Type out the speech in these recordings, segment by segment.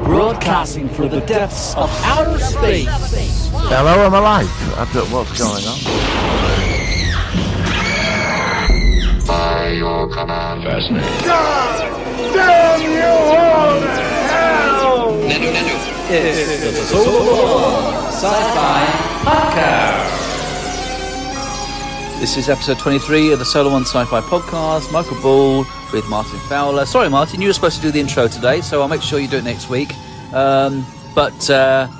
Broadcasting from the depths of outer space. Hello, I'm alive. I don't know what's going on. By your command. Fascinating. God damn you all to hell! It's the Solar Sci-Fi Podcast. This is episode 23 of the Solar One Sci-Fi Podcast. Michael Ball with Martin Fowler. Sorry, Martin, you were supposed to do the intro today, so I'll make sure you do it next week. But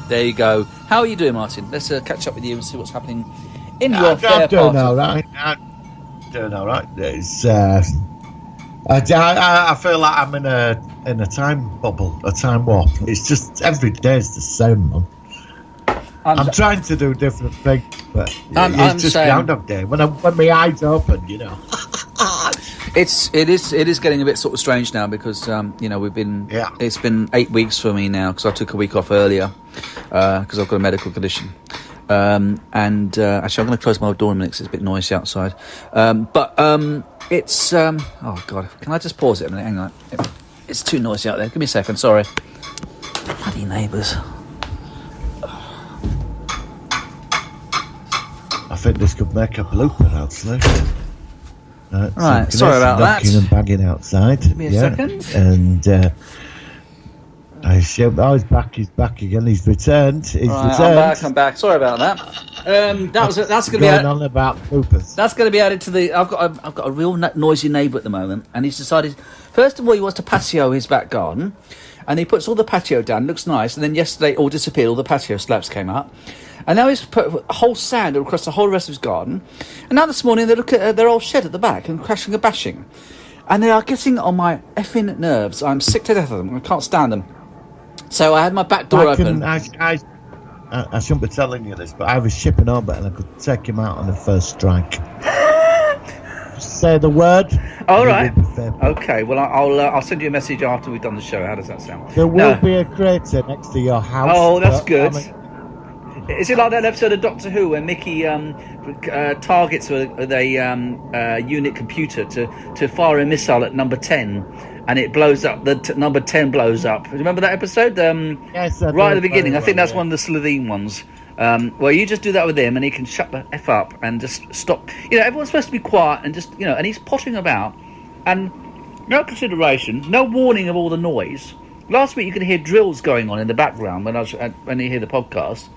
there you go. How are you doing, Martin? Let's catch up with you and see what's happening in your fair part. I'm doing all right. It's, I feel like I'm in a time bubble, a time warp. It's just every day is the same, man. I'm trying to do different things, but it's just Groundhog Day. When my eyes open, you know. It is getting a bit sort of strange now because we've been it's been 8 weeks for me now because I took a week off earlier because I've got a medical condition. Actually, I'm going to close my door in a minute because it's a bit noisy outside. It's oh god, can I just pause it a minute? Hang on, it's too noisy out there. Give me a second. Sorry, bloody neighbours. I think this could make a blooper, actually. Right, sorry about that. Knocking and banging outside. Give me a second. And I assume, he's back again. He's returned. Returned. I'm back. Sorry about that. That's going to be on about bloopers. That's going to be added to the. I've got a real noisy neighbour at the moment, and he's decided. First of all, he wants to patio his back garden, and he puts all the patio down. Looks nice, and then yesterday all disappeared. All the patio slabs came up. And now he's put a whole sand across the whole rest of his garden. And now this morning they look at their old shed at the back and crashing and bashing. And they are getting on my effing nerves. I'm sick to death of them. I can't stand them. So I had my back door open. I shouldn't be telling you this, but I was shipping over and I could take him out on the first strike. Say the word. All right. Okay. Well, I'll send you a message after we've done the show. How does that sound? There will be a crater next to your house. Oh, that's good. Is it like that episode of Doctor Who where Mickey targets with a unit computer to fire a missile at number 10 and it blows up, number 10 blows up? Remember that episode? Yes, right at the beginning. I think that's one of the Slovene ones. Well, you just do that with him and he can shut the F up and just stop. Everyone's supposed to be quiet and just, and he's pottering about and no consideration, no warning of all the noise. Last week you could hear drills going on in the background when you hear the podcast.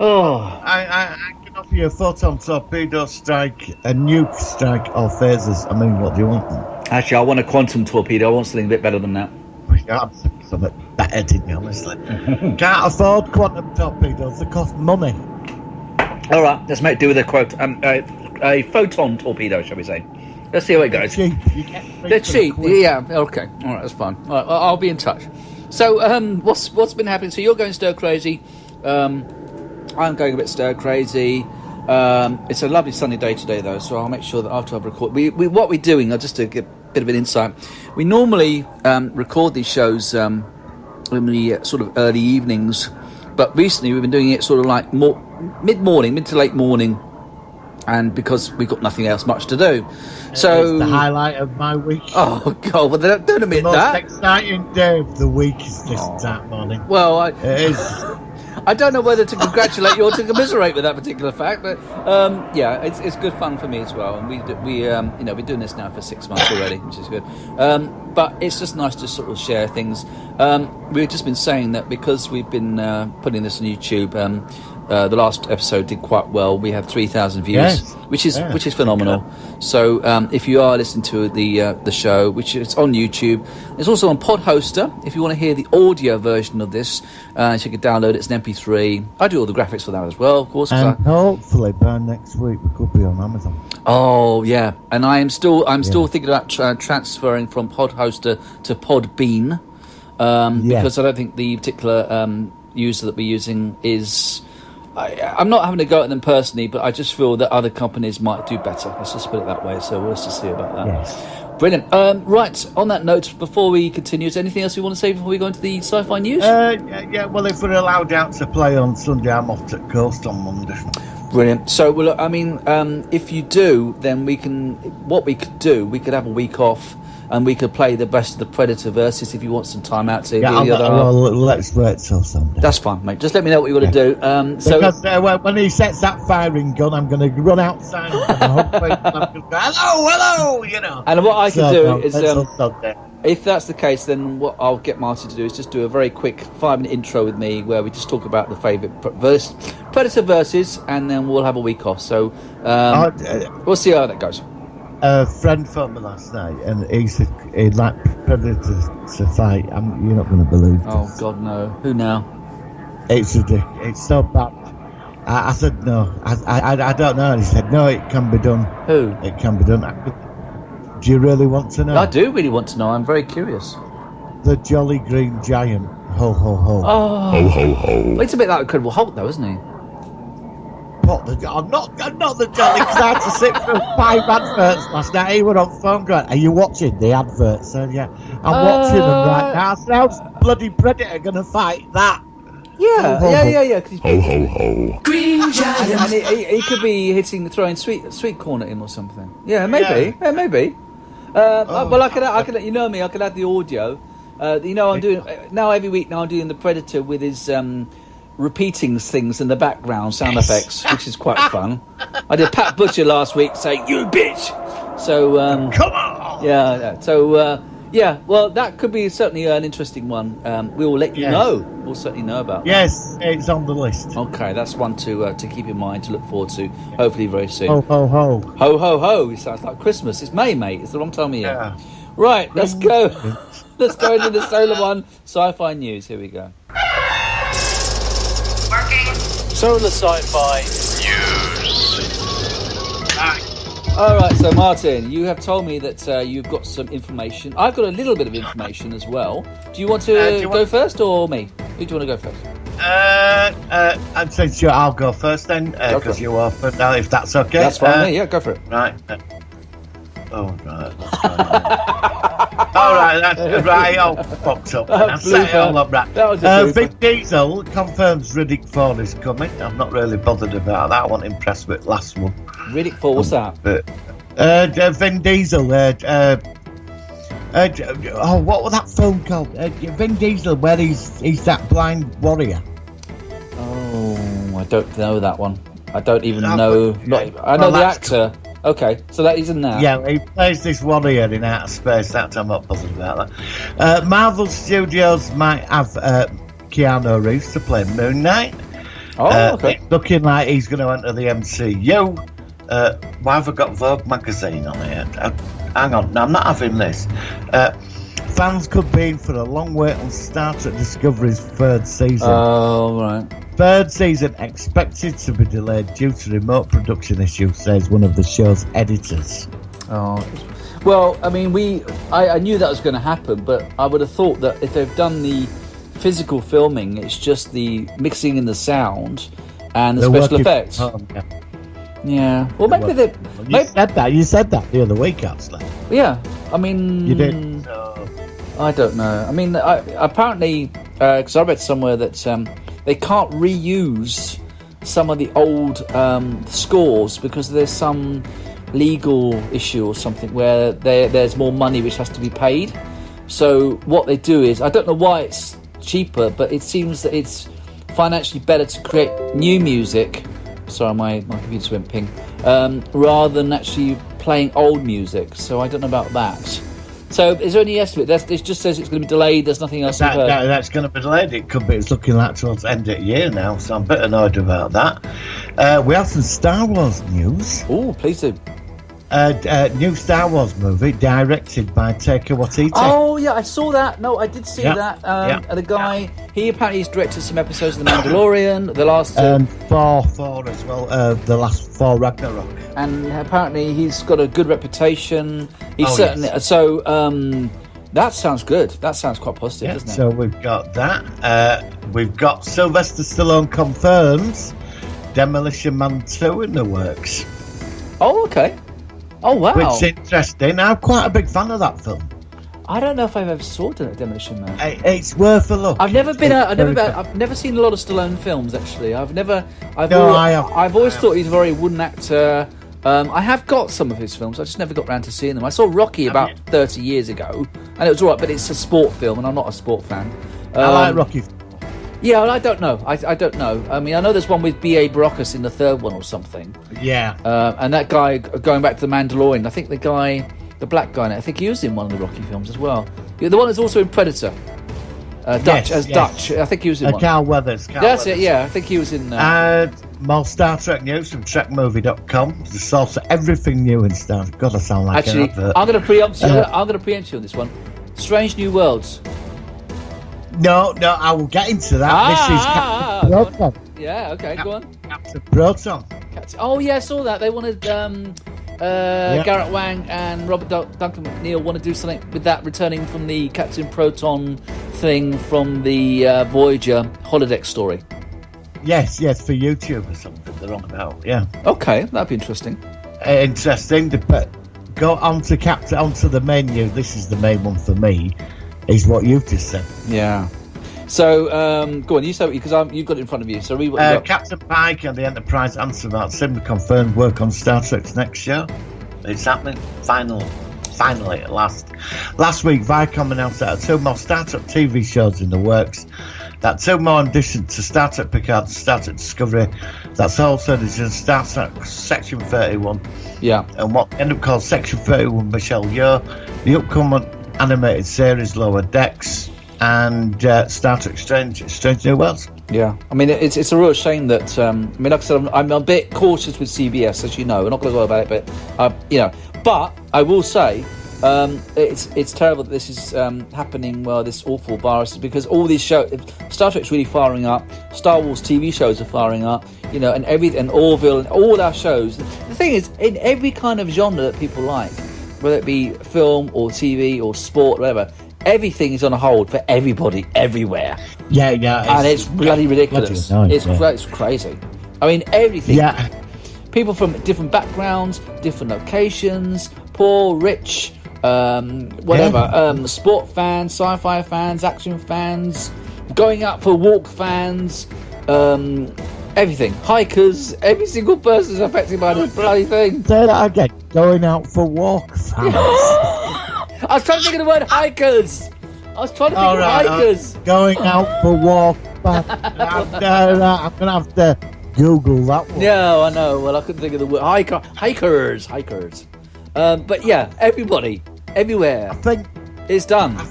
Oh, I can offer you a photon torpedo strike, a nuke strike, or phasers. I mean, what do you want? Actually, I want a quantum torpedo. I want something a bit better than that. Something better, didn't you, honestly? Can't afford quantum torpedoes. They cost money. All right, let's make do with a photon torpedo, shall we say? Let's see how it goes. They're cheap. Yeah. Okay. All right, that's fine. All right, I'll be in touch. So, what's been happening? So you're going stir crazy. I'm going a bit stir crazy. It's a lovely sunny day today, though, so I'll make sure that after I record, what we're doing, just to get a bit of an insight, we normally record these shows in the sort of early evenings, but recently we've been doing it sort of like more mid-morning, mid to late morning, and because we've got nothing else much to do. So it's the highlight of my week. Oh God! Well, don't admit that. The most exciting day of the week is this that morning. Well, it is. I don't know whether to congratulate you or to commiserate with that particular fact, but it's good fun for me as well. And we're doing this now for 6 months already, which is good. But it's just nice to sort of share things. We've just been saying that because we've been putting this on YouTube. The last episode did quite well. We had 3,000 views, which is phenomenal. So if you are listening to the show, which is on YouTube, it's also on Podhoster. If you want to hear the audio version of this, so you can download it. It's an MP3. I do all the graphics for that as well, of course. And hopefully by next week we could be on Amazon. Oh yeah, and I'm still thinking about transferring from Podhoster to Podbean because I don't think the particular user that we're using is. I'm not having to go at them personally, but I just feel that other companies might do better. Let's just put it that way. So we'll just see about that. Yes. Brilliant. Right, on that note, before we continue, is there anything else you want to say before we go into the sci-fi news? Well, if we're allowed out to play on Sunday, I'm off to Coast on Monday. Brilliant. So, well, I mean, if you do, then we could have a week off, and we could play the best of the Predator versus if you want some time out to let's wait till Sunday. That's fine, mate. Just let me know what you want to do. Because when he sets that firing gun, I'm going to run outside and hopefully I'm going to go, hello, you know. And what I can do is, if that's the case, then what I'll get Martin to do is just do a very quick 5-minute intro with me where we just talk about the favourite Predator versus, and then we'll have a week off. So we'll see how that goes. A friend phoned me last night, and he said he'd like Predator to fight. You're not going to believe this. Oh, God, no. Who now? It's so bad. I said, no. I don't know. And he said, no, it can be done. Who? It can be done. Do you really want to know? I do really want to know. I'm very curious. The Jolly Green Giant. Ho, ho, ho. Oh. Ho, ho, ho. Well, it's a bit like Incredible Hulk, though, isn't he? Not the Jolly, because I had to sit through 5 adverts last night. He were on phone going, are you watching the adverts? So, yeah, I'm watching them right now. So how's bloody Predator going to fight that? Yeah. Ho, ho, ho. Green Giant. And he could be throwing sweet corn at him or something. Yeah, maybe. Yeah, maybe. Well, I could let you know me. I could add the audio. I'm doing now every week. Now I'm doing the Predator with his repeating things in the background, sound effects, which is quite fun. I did Pat Butcher last week saying "you bitch." So come on. Yeah. So well, that could be certainly an interesting one. We will let you know. We'll certainly know about. Yes, it's on the list. Okay, that's one to keep in mind, to look forward to. Hopefully, very soon. Ho ho ho. Ho ho ho. It sounds like Christmas. It's May, mate. It's the wrong time of year. Yeah. Right, let's go. Let's go into the Solar One Sci-Fi news. Here we go. Working. Solar Sci-Fi News. All right, so Martin, you have told me that you've got some information. I've got a little bit of information as well. Do you want to go first or me? Who do you want to go first? I'd say sure, I'll go first then, because you are first now, if that's okay. That's fine, yeah, go for it. Right. Oh, right. All right, that's right. All fucked up. I've set it all up right. Vin Diesel confirms Riddick 4 is coming. I'm not really bothered about that. I wasn't impressed with last one. Riddick 4, what's that? Vin Diesel. What was that film called? Vin Diesel, where he's that blind warrior. Oh, I don't know that one. I don't even know. I know the actor. Okay, so that isn't that. Yeah, he plays this warrior in outer space. I'm not bothered about that. Marvel Studios might have Keanu Reeves to play Moon Knight. Oh, okay. Looking like he's going to enter the MCU. Why have I got Vogue magazine on here? Hang on, no, I'm not having this. Fans could be in for a long wait on Star Trek Discovery's 3rd season. Oh, right. 3rd season expected to be delayed due to remote production issues, says one of the show's editors. Oh, well, I mean, I knew that was going to happen, but I would have thought that if they've done the physical filming, it's just the mixing in the sound and the special effects. Yeah. Well, maybe they. You said that the other week, actually. Yeah. I mean, you did. I don't know. I mean, apparently, because I read somewhere that they can't reuse some of the old scores because there's some legal issue or something where there's more money which has to be paid. So what they do is, I don't know why it's cheaper, but it seems that it's financially better to create new music. Sorry, my computer went ping. Rather than actually playing old music. So I don't know about that. So is there any estimate? It just says it's going to be delayed. There's nothing else. That's going to be delayed. It could be. It's looking like towards the end of the year now. So I'm a bit annoyed about that. We have some Star Wars news. Oh, please do. New Star Wars movie directed by Taika Waititi. Oh yeah, I saw that. No, I did see that. And the guy, he apparently has directed some episodes of The Mandalorian, the last Thor as well. The last Thor Ragnarok. And apparently he's got a good reputation. He's certainly so. That sounds good. That sounds quite positive, doesn't it? So we've got that. We've got Sylvester Stallone confirms Demolition Man 2 in the works. Oh, okay. Oh, wow. Which is interesting. I'm quite a big fan of that film. I don't know if I've ever saw Demolition Man. It's worth a look. I've never seen a lot of Stallone films. Actually, I've always thought he's a very wooden actor. I have got some of his films. I just never got around to seeing them. I saw Rocky about 30 years ago, and it was all right, but it's a sport film, and I'm not a sport fan. I like Rocky. Yeah, well, I don't know. I don't know. I mean, I know there's one with B.A. Baracus in the third one or something. Yeah. And that guy, going back to The Mandalorian, I think the black guy, I think he was in one of the Rocky films as well. Yeah, the one that's also in Predator. Dutch. I think he was in one. Carl Weathers. That's it, yeah. I think he was in... more Star Trek news from TrekMovie.com. The source of everything new in Star Trek. God, I sound like an advert. I'm going to preempt you. I'm going to preempt you on this one. Strange New Worlds. No, I will get into that. This is Captain Proton. Yeah, okay, go on. Captain Proton. Oh, yeah, I saw that. They wanted... Garrett Wang and Robert Duncan McNeil want to do something with that, returning from the Captain Proton thing from the Voyager holodeck story. Yes, for YouTube or something they're on about, yeah. Okay, that'd be interesting. Interesting. But go onto the menu. This is the main one for me, is what you've just said. Yeah. So, go on, you say, because you've got it in front of you. So read what you got. Captain Pike and the Enterprise answer about simply confirmed work on Star Trek's next show. It's happening. Finally, at last. Last week, Viacom announced that 2 more Star Trek TV shows in the works. That 2 more in addition to Star Trek Picard and Star Trek Discovery. That's also in Star Trek Section 31. Yeah. And what end up called Section 31 Michelle Yeoh. The upcoming animated series Lower Decks. And Star Trek Strange New Worlds. Yeah, I mean, it's a real shame that, like I said, I'm a bit cautious with CBS, as you know. We're not going to go about it, but, but I will say it's terrible that this is happening, this awful virus, because all these shows, Star Trek's really firing up, Star Wars TV shows are firing up, and Orville and all our shows. The thing is, in every kind of genre that people like, whether it be film or TV or sport, whatever, everything is on a hold for everybody, everywhere. Yeah. And it's bloody ridiculous. It's crazy. I mean, everything. Yeah. People from different backgrounds, different locations, poor, rich, whatever. Sport fans, sci-fi fans, action fans, going out for walk fans, everything. Hikers, every single person is affected by this bloody thing. Say that again. Going out for walk fans. I was trying to think of the word hikers. Hikers. Going out for walk. I'm going to have to Google that one. No, I know. Well, I couldn't think of the word. Hikers. But yeah, everybody, everywhere. I think it's done. I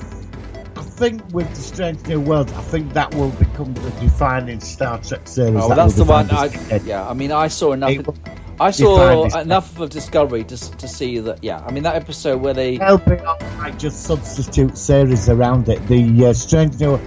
think with the Strange New Worlds, I think that will become the defining Star Trek series. Oh, that's the one. I mean, I saw enough. I saw enough of Discovery to see that. Yeah, I mean that episode where they helping like just substitute series around it. The Strange New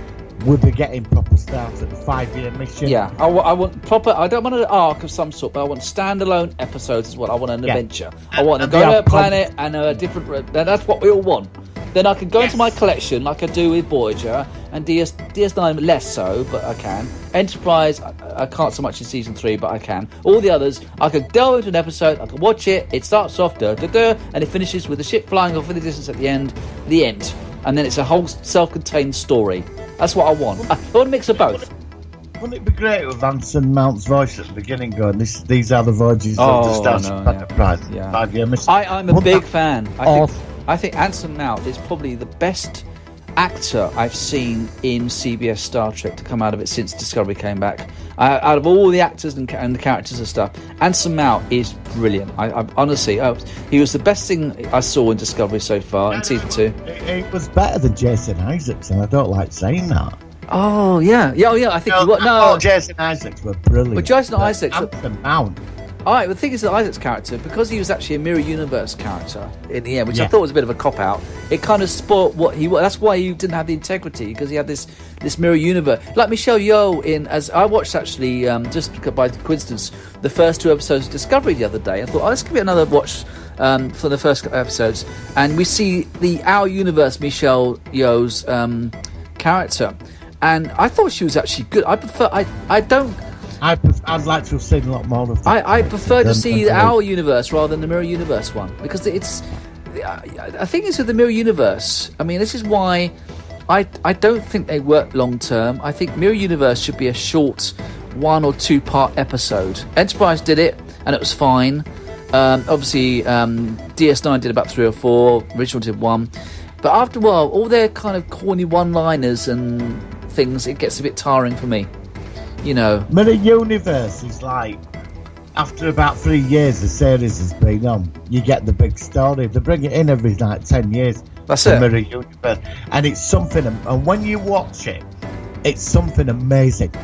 will be getting proper start at the 5-year mission. Yeah, I want proper. I don't want an arc of some sort, but I want standalone episodes as well. I want an adventure. I want to go to a planet and a different. That's what we all want. Then I can go into my collection like I do with Voyager and DS9 less so, but I can. Enterprise, I can't so much in season 3, but I can. All the others, I could delve into an episode, I could watch it, it starts off, and it finishes with the ship flying off in the distance at the end. And then it's a whole self-contained story. That's what I want. I want a mix of both. Wouldn't it be great with Anson Mount's voice at the beginning going, these are the voyages of the Star Trek Enterprise, 5-year mission? I'm a big fan. I think Anson Mount is probably the best actor I've seen in CBS Star Trek to come out of it since Discovery came back. Out of all the actors and the characters and stuff, Anson Mount is brilliant. I honestly, he was the best thing I saw in Discovery so far in season 2. It was better than Jason Isaacs, and I don't like saying that. Oh yeah. I think Jason Isaacs were brilliant. But Jason Isaacs, Anson Mount. Alright, the thing is that Isaac's character, because he was actually a mirror universe character in the end, which I thought was a bit of a cop-out, it kind of spoiled what he was. That's why he didn't have the integrity, because he had this mirror universe. Like Michelle Yeoh as I watched actually, just by coincidence, the first 2 episodes of Discovery the other day. I thought, let's give it another watch for the first couple episodes. And we see Our Universe Michelle Yeoh's character. And I thought she was actually good. I'd like to have seen a lot more of that. I prefer to see Our Universe rather than the Mirror Universe one, because it's I think it's with the Mirror Universe. I mean, this is why I don't think they work long term. I think Mirror Universe should be a short 1 or 2 part episode. Enterprise did it, and it was fine. Obviously, DS9 did about 3 or 4. Original did 1. But after a while, all their kind of corny one-liners and things, it gets a bit tiring for me. You know. Mirror Universe is like, after about 3 years the series has been on, you get the big story. They bring it in every like 10 years. That's it. Mirror Universe. And it's something, and when you watch it, it's something amazing.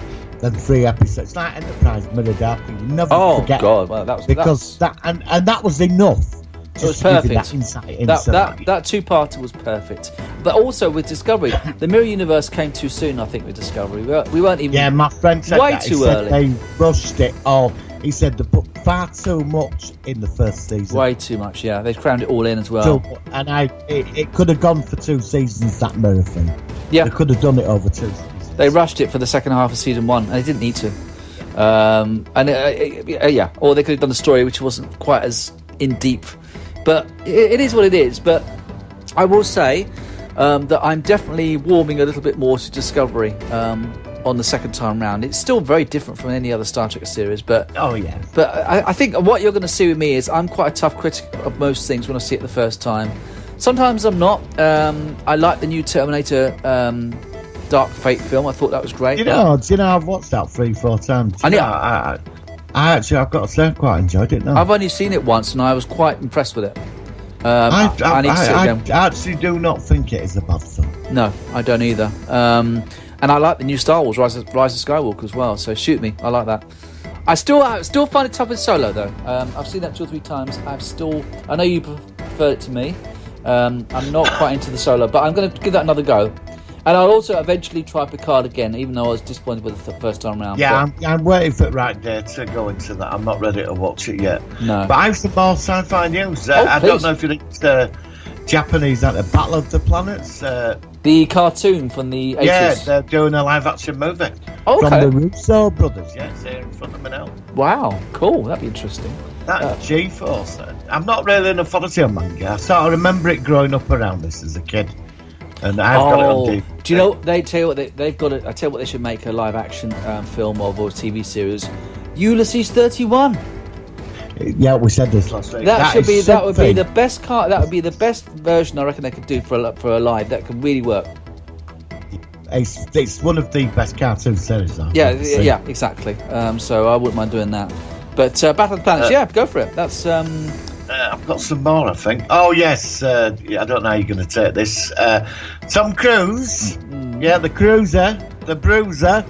Than 3 episodes, like Enterprise, Mirror Dark. You never forget. Oh God! Well, that was because that that was enough. It was perfect. That insight that 2-parter was perfect. But also with Discovery, the Mirror Universe came too soon. I think with Discovery, we weren't even. Yeah, my friend said way that. too early. They rushed it all. He said they put far too much in the first season. Way too much. Yeah, they crammed it all in as well. And it could have gone for 2 seasons. That Mirror thing. Yeah, they could have done it over 2 seasons. They rushed it for the second half of season 1, and they didn't need to. Or they could have done a story which wasn't quite as in deep. But it is what it is. But I will say that I'm definitely warming a little bit more to Discovery on the second time round. It's still very different from any other Star Trek series, but But I think what you're going to see with me is I'm quite a tough critic of most things when I see it the first time. Sometimes I'm not. I like the new Terminator. Dark Fate film. I thought that was great. Do you know, I've watched that 3-4 times. I've got to say, I quite enjoyed it now. I've only seen it once, and I was quite impressed with it. I need to see it again. I actually do not think it is a bad film. No, I don't either. And I like the new Star Wars, Rise of Skywalker as well. So shoot me, I like that. I still find it tough with Solo though. I've seen that 2 or 3 times. I know you preferred it to me. I'm not quite into the Solo, but I'm going to give that another go. And I'll also eventually try Picard again, even though I was disappointed with the first time round. Yeah, I'm waiting for the right day to go into that. I'm not ready to watch it yet. No. But I have some more sci-fi news. I don't know if you think the Japanese at the Battle of the Planets. The cartoon from the 80s. Yeah, they're doing a live-action movie. Oh, okay. From the Russo brothers. Yeah, it's here in front of me now. Wow, cool. That'd be interesting. That's G-Force. I'm not really an authority on manga. I sort of remember it growing up around this as a kid. And I've got it on DVD. Do you know? They tell you what they've got. I tell you what they should make a live-action film of or TV series. Ulysses 31. Yeah, we said this last week. That would be the best That would be the best version I reckon they could do for a live. That could really work. It's one of the best cartoon series. Yeah, exactly. So I wouldn't mind doing that. But Battle of the Planets, go for it. That's. I've got some more, I think. Oh, yes. I don't know how you're going to take this. Tom Cruise. Yeah, the Cruiser. The Bruiser.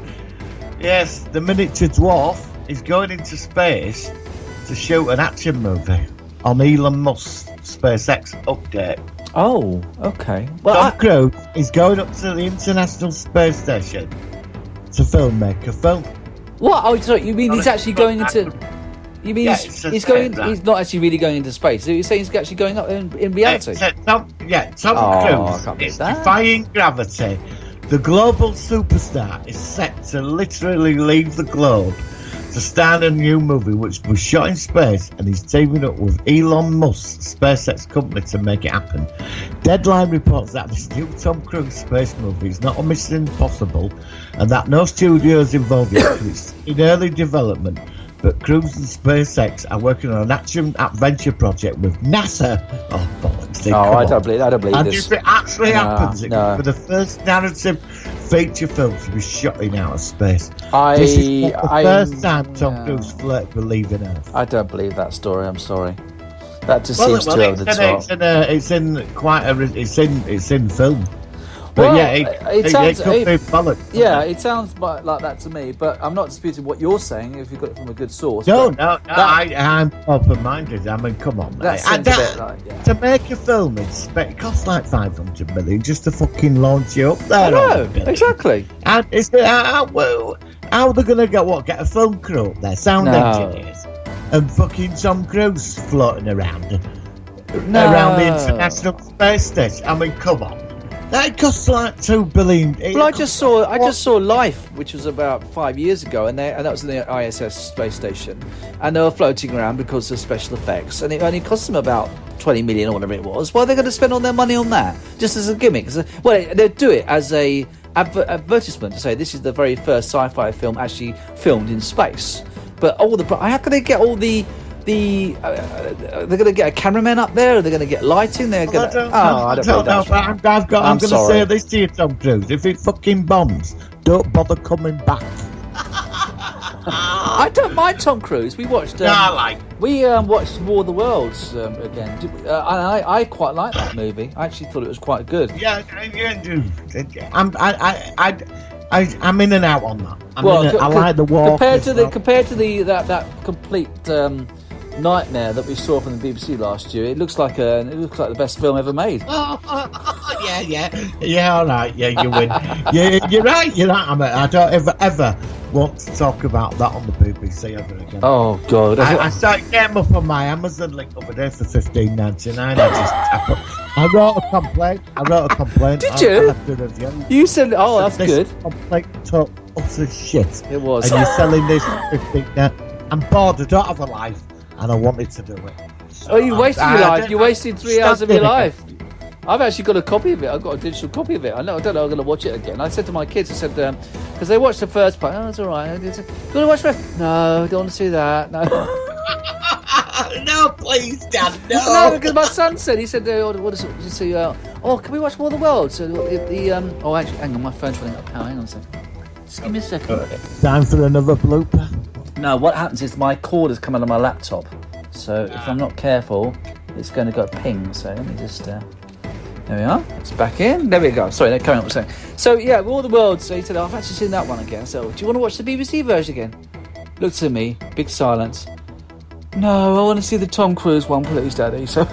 Yes, the miniature dwarf is going into space to shoot an action movie on Elon Musk's SpaceX update. Oh, okay. Well, Tom Cruise is going up to the International Space Station to make a film. What? Oh, sorry, you mean he's actually going into... You mean he's going? He's not actually really going into space. So you're saying he's actually going up in reality? Tom Cruise is defying gravity. The global superstar is set to literally leave the globe to star in a new movie which was shot in space, and he's teaming up with Elon Musk's SpaceX company to make it happen. Deadline reports that this new Tom Cruise space movie is not a Mission Impossible, and that no studio is involved yet because it's in early development. But Cruise and SpaceX are working on an action-adventure project with NASA. Oh, bollocks. I don't believe and this. If it actually happens, it could be the first narrative feature film to be shot in outer space. This is the first time Tom Cruise flirted with leaving Earth. I don't believe that story, I'm sorry. That just seems too over the top. It's in film. But it sounds like that to me. But I'm not disputing what you're saying if you've got it from a good source. I'm open-minded. I mean, come on, mate. To make a film, it costs like 500 million just to fucking launch you up there. I know, exactly. And it's how are they going to get a film crew up there, sound engineers, and fucking Tom Cruise floating around the International Space Station? I mean, come on. That costs like $2 billion. Well, I just saw Life, which was about 5 years ago, and that was in the ISS space station, and they were floating around because of special effects, and it only cost them about 20 million or whatever it was. Why are they going to spend all their money on that just as a gimmick? Well, they'd do it as a advertisement to say this is the very first sci-fi film actually filmed in space. But how can they get all the they're going to get a cameraman up there? Are they going to get lighting? They're going to. I don't know. I'm going to say this to you, Tom Cruise. If it fucking bombs, don't bother coming back. I don't mind Tom Cruise. We watched. Watched War of the Worlds again. I quite like that movie. I actually thought it was quite good. Yeah, I'm in and out on that. I like the war. Compared to that complete nightmare that we saw from the BBC last year, it looks like the best film ever made. Yeah. All right. Yeah, you win. You're right. I don't ever want to talk about that on the BBC ever again. Oh God! I started getting up on my Amazon link over there for $15.99. I wrote a complaint. Did you? You said, "Oh, that's good." Complaint took utter shit. It was. And you're selling this for $15. I'm bored. I don't have a life, and I wanted to do it. So you wasted your life. You wasted 3 hours of your life. I've actually got a copy of it. I've got a digital copy of it. I don't know. I'm going to watch it again. I said to my kids, because they watched the first part. Oh, it's all right. Do you want to watch it? No, don't want to see that. No. No, please, Dad. No. No, because my son said. He said, "What is it? Did you see? Can we watch War of the World?" So actually, hang on. My phone's running out of power. Hang on a second. Just give me a second. Time for another blooper. No, what happens is my cord has come out of my laptop. So if I'm not careful, it's going to go ping. So let me just. There we are. It's back in. There we go. Sorry, no, carry on what I'm saying. So yeah, War of the Worlds. So he said, I've actually seen that one again. So do you want to watch the BBC version again? Looked at me, big silence. No, I want to see the Tom Cruise one, please, Daddy. So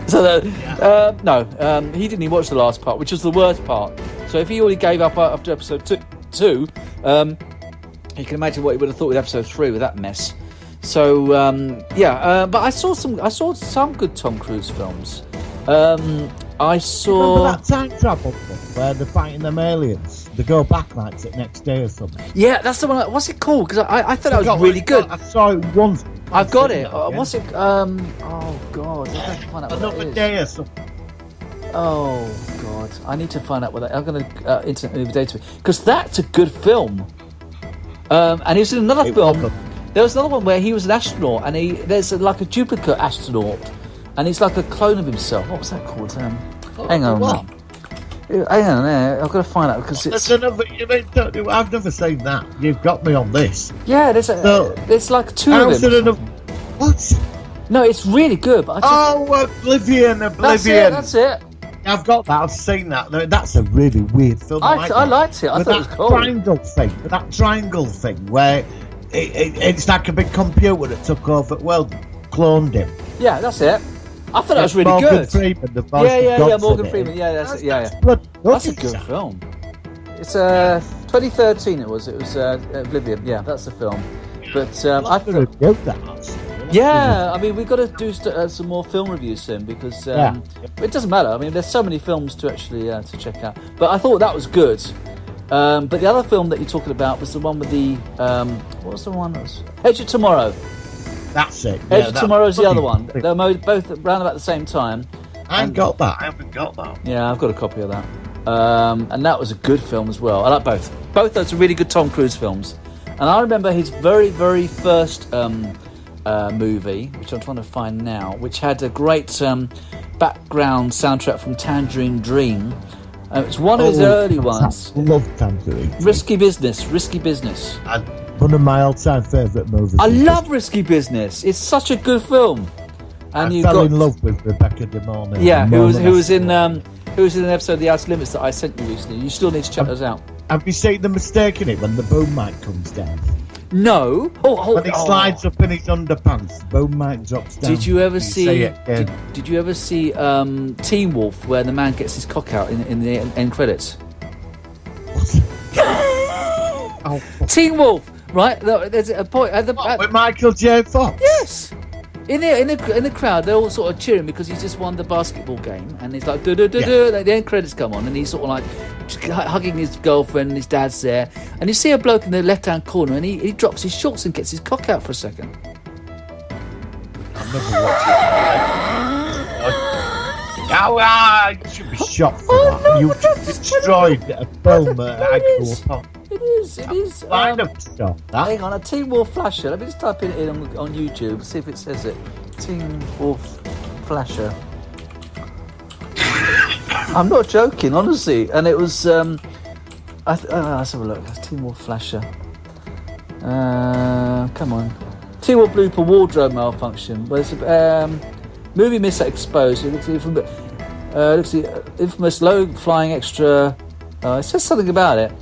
no, he didn't even watch the last part, which was the worst part. So if he already gave up after episode two, you can imagine what he would have thought with episode 3 with that mess. So but I saw some good Tom Cruise films. I saw. Remember that time travel film where they're fighting them aliens? They go back like the next day or something. Yeah, that's the one. What's it called? Because I thought that was really good. I saw it once. I've got it. What's it? Oh God, I have to find out what Another it is. Day or something. Oh God, I need to find out what that. I'm going to Internet Movie Database because that's a good film. And he was in another film. There was another one where he was an astronaut, and there's like a duplicate astronaut. And he's like a clone of himself. What was that called? Hang on. What? Hang on there. I've got to find out because it's. I've never seen that. You've got me on this. Yeah, there's like two of them. What? No, it's really good. But Oblivion. That's it. I've got that. I've seen that. That's a really weird film. I liked it. I thought it was cool. That triangle thing where it's like a big computer that took over. Well, cloned him. Yeah, that's it. I thought that was really good. Morgan Freeman. Yeah, that's it. Yeah. That's a good film. It's 2013. It was Oblivion. Yeah, that's the film. But I thought. Yeah, I mean we've got to do some more film reviews soon because it doesn't matter. I mean, there's so many films to actually to check out. But I thought that was good. But the other film that you're talking about was the one with the what was the one? Edge of Tomorrow. That's it. Edge of Tomorrow's the other one. They're both around about the same time. I haven't got that. Yeah, I've got a copy of that. And that was a good film as well. I like both. Both those are really good Tom Cruise films. And I remember his very, very first movie, which I'm trying to find now, which had a great background soundtrack from Tangerine Dream. It's one of his early ones. I love Tangerine. Risky Business. One of my all-time favourite movies. I love Risky Business. It's such a good film. And I fell in love with Rebecca De Mornay. Yeah, who was in an episode of The Outer Limits that I sent you recently. You still need to check those out. Have you seen the mistake in it when the boom mic comes down? No. When he slides up in his underpants, the boom mic drops down. Did you ever see? Did you ever see Teen Wolf, where the man gets his cock out in the end credits? Teen Wolf. Right, there's a point with Michael J. Fox. Yes, in the crowd, they're all sort of cheering because he's just won the basketball game, and he's like, the end credits come on, and he's sort of like hugging his girlfriend, and his dad's there, and you see a bloke in the left-hand corner, and he drops his shorts and gets his cock out for a second. I've never watched it. You should be shot for that. No, You destroyed a film that I grew up on. It is. Line up stuff. Hang on, a Teen Wolf Flasher. Let me just type it in on YouTube, see if it says it. Teen Wolf Flasher. I'm not joking, honestly. And it was, let's have a look. That's Teen Wolf Flasher. Come on. Teen Wolf blooper wardrobe malfunction. Well, it's movie mishap exposed. It looks infamous low flying extra. It says something about it.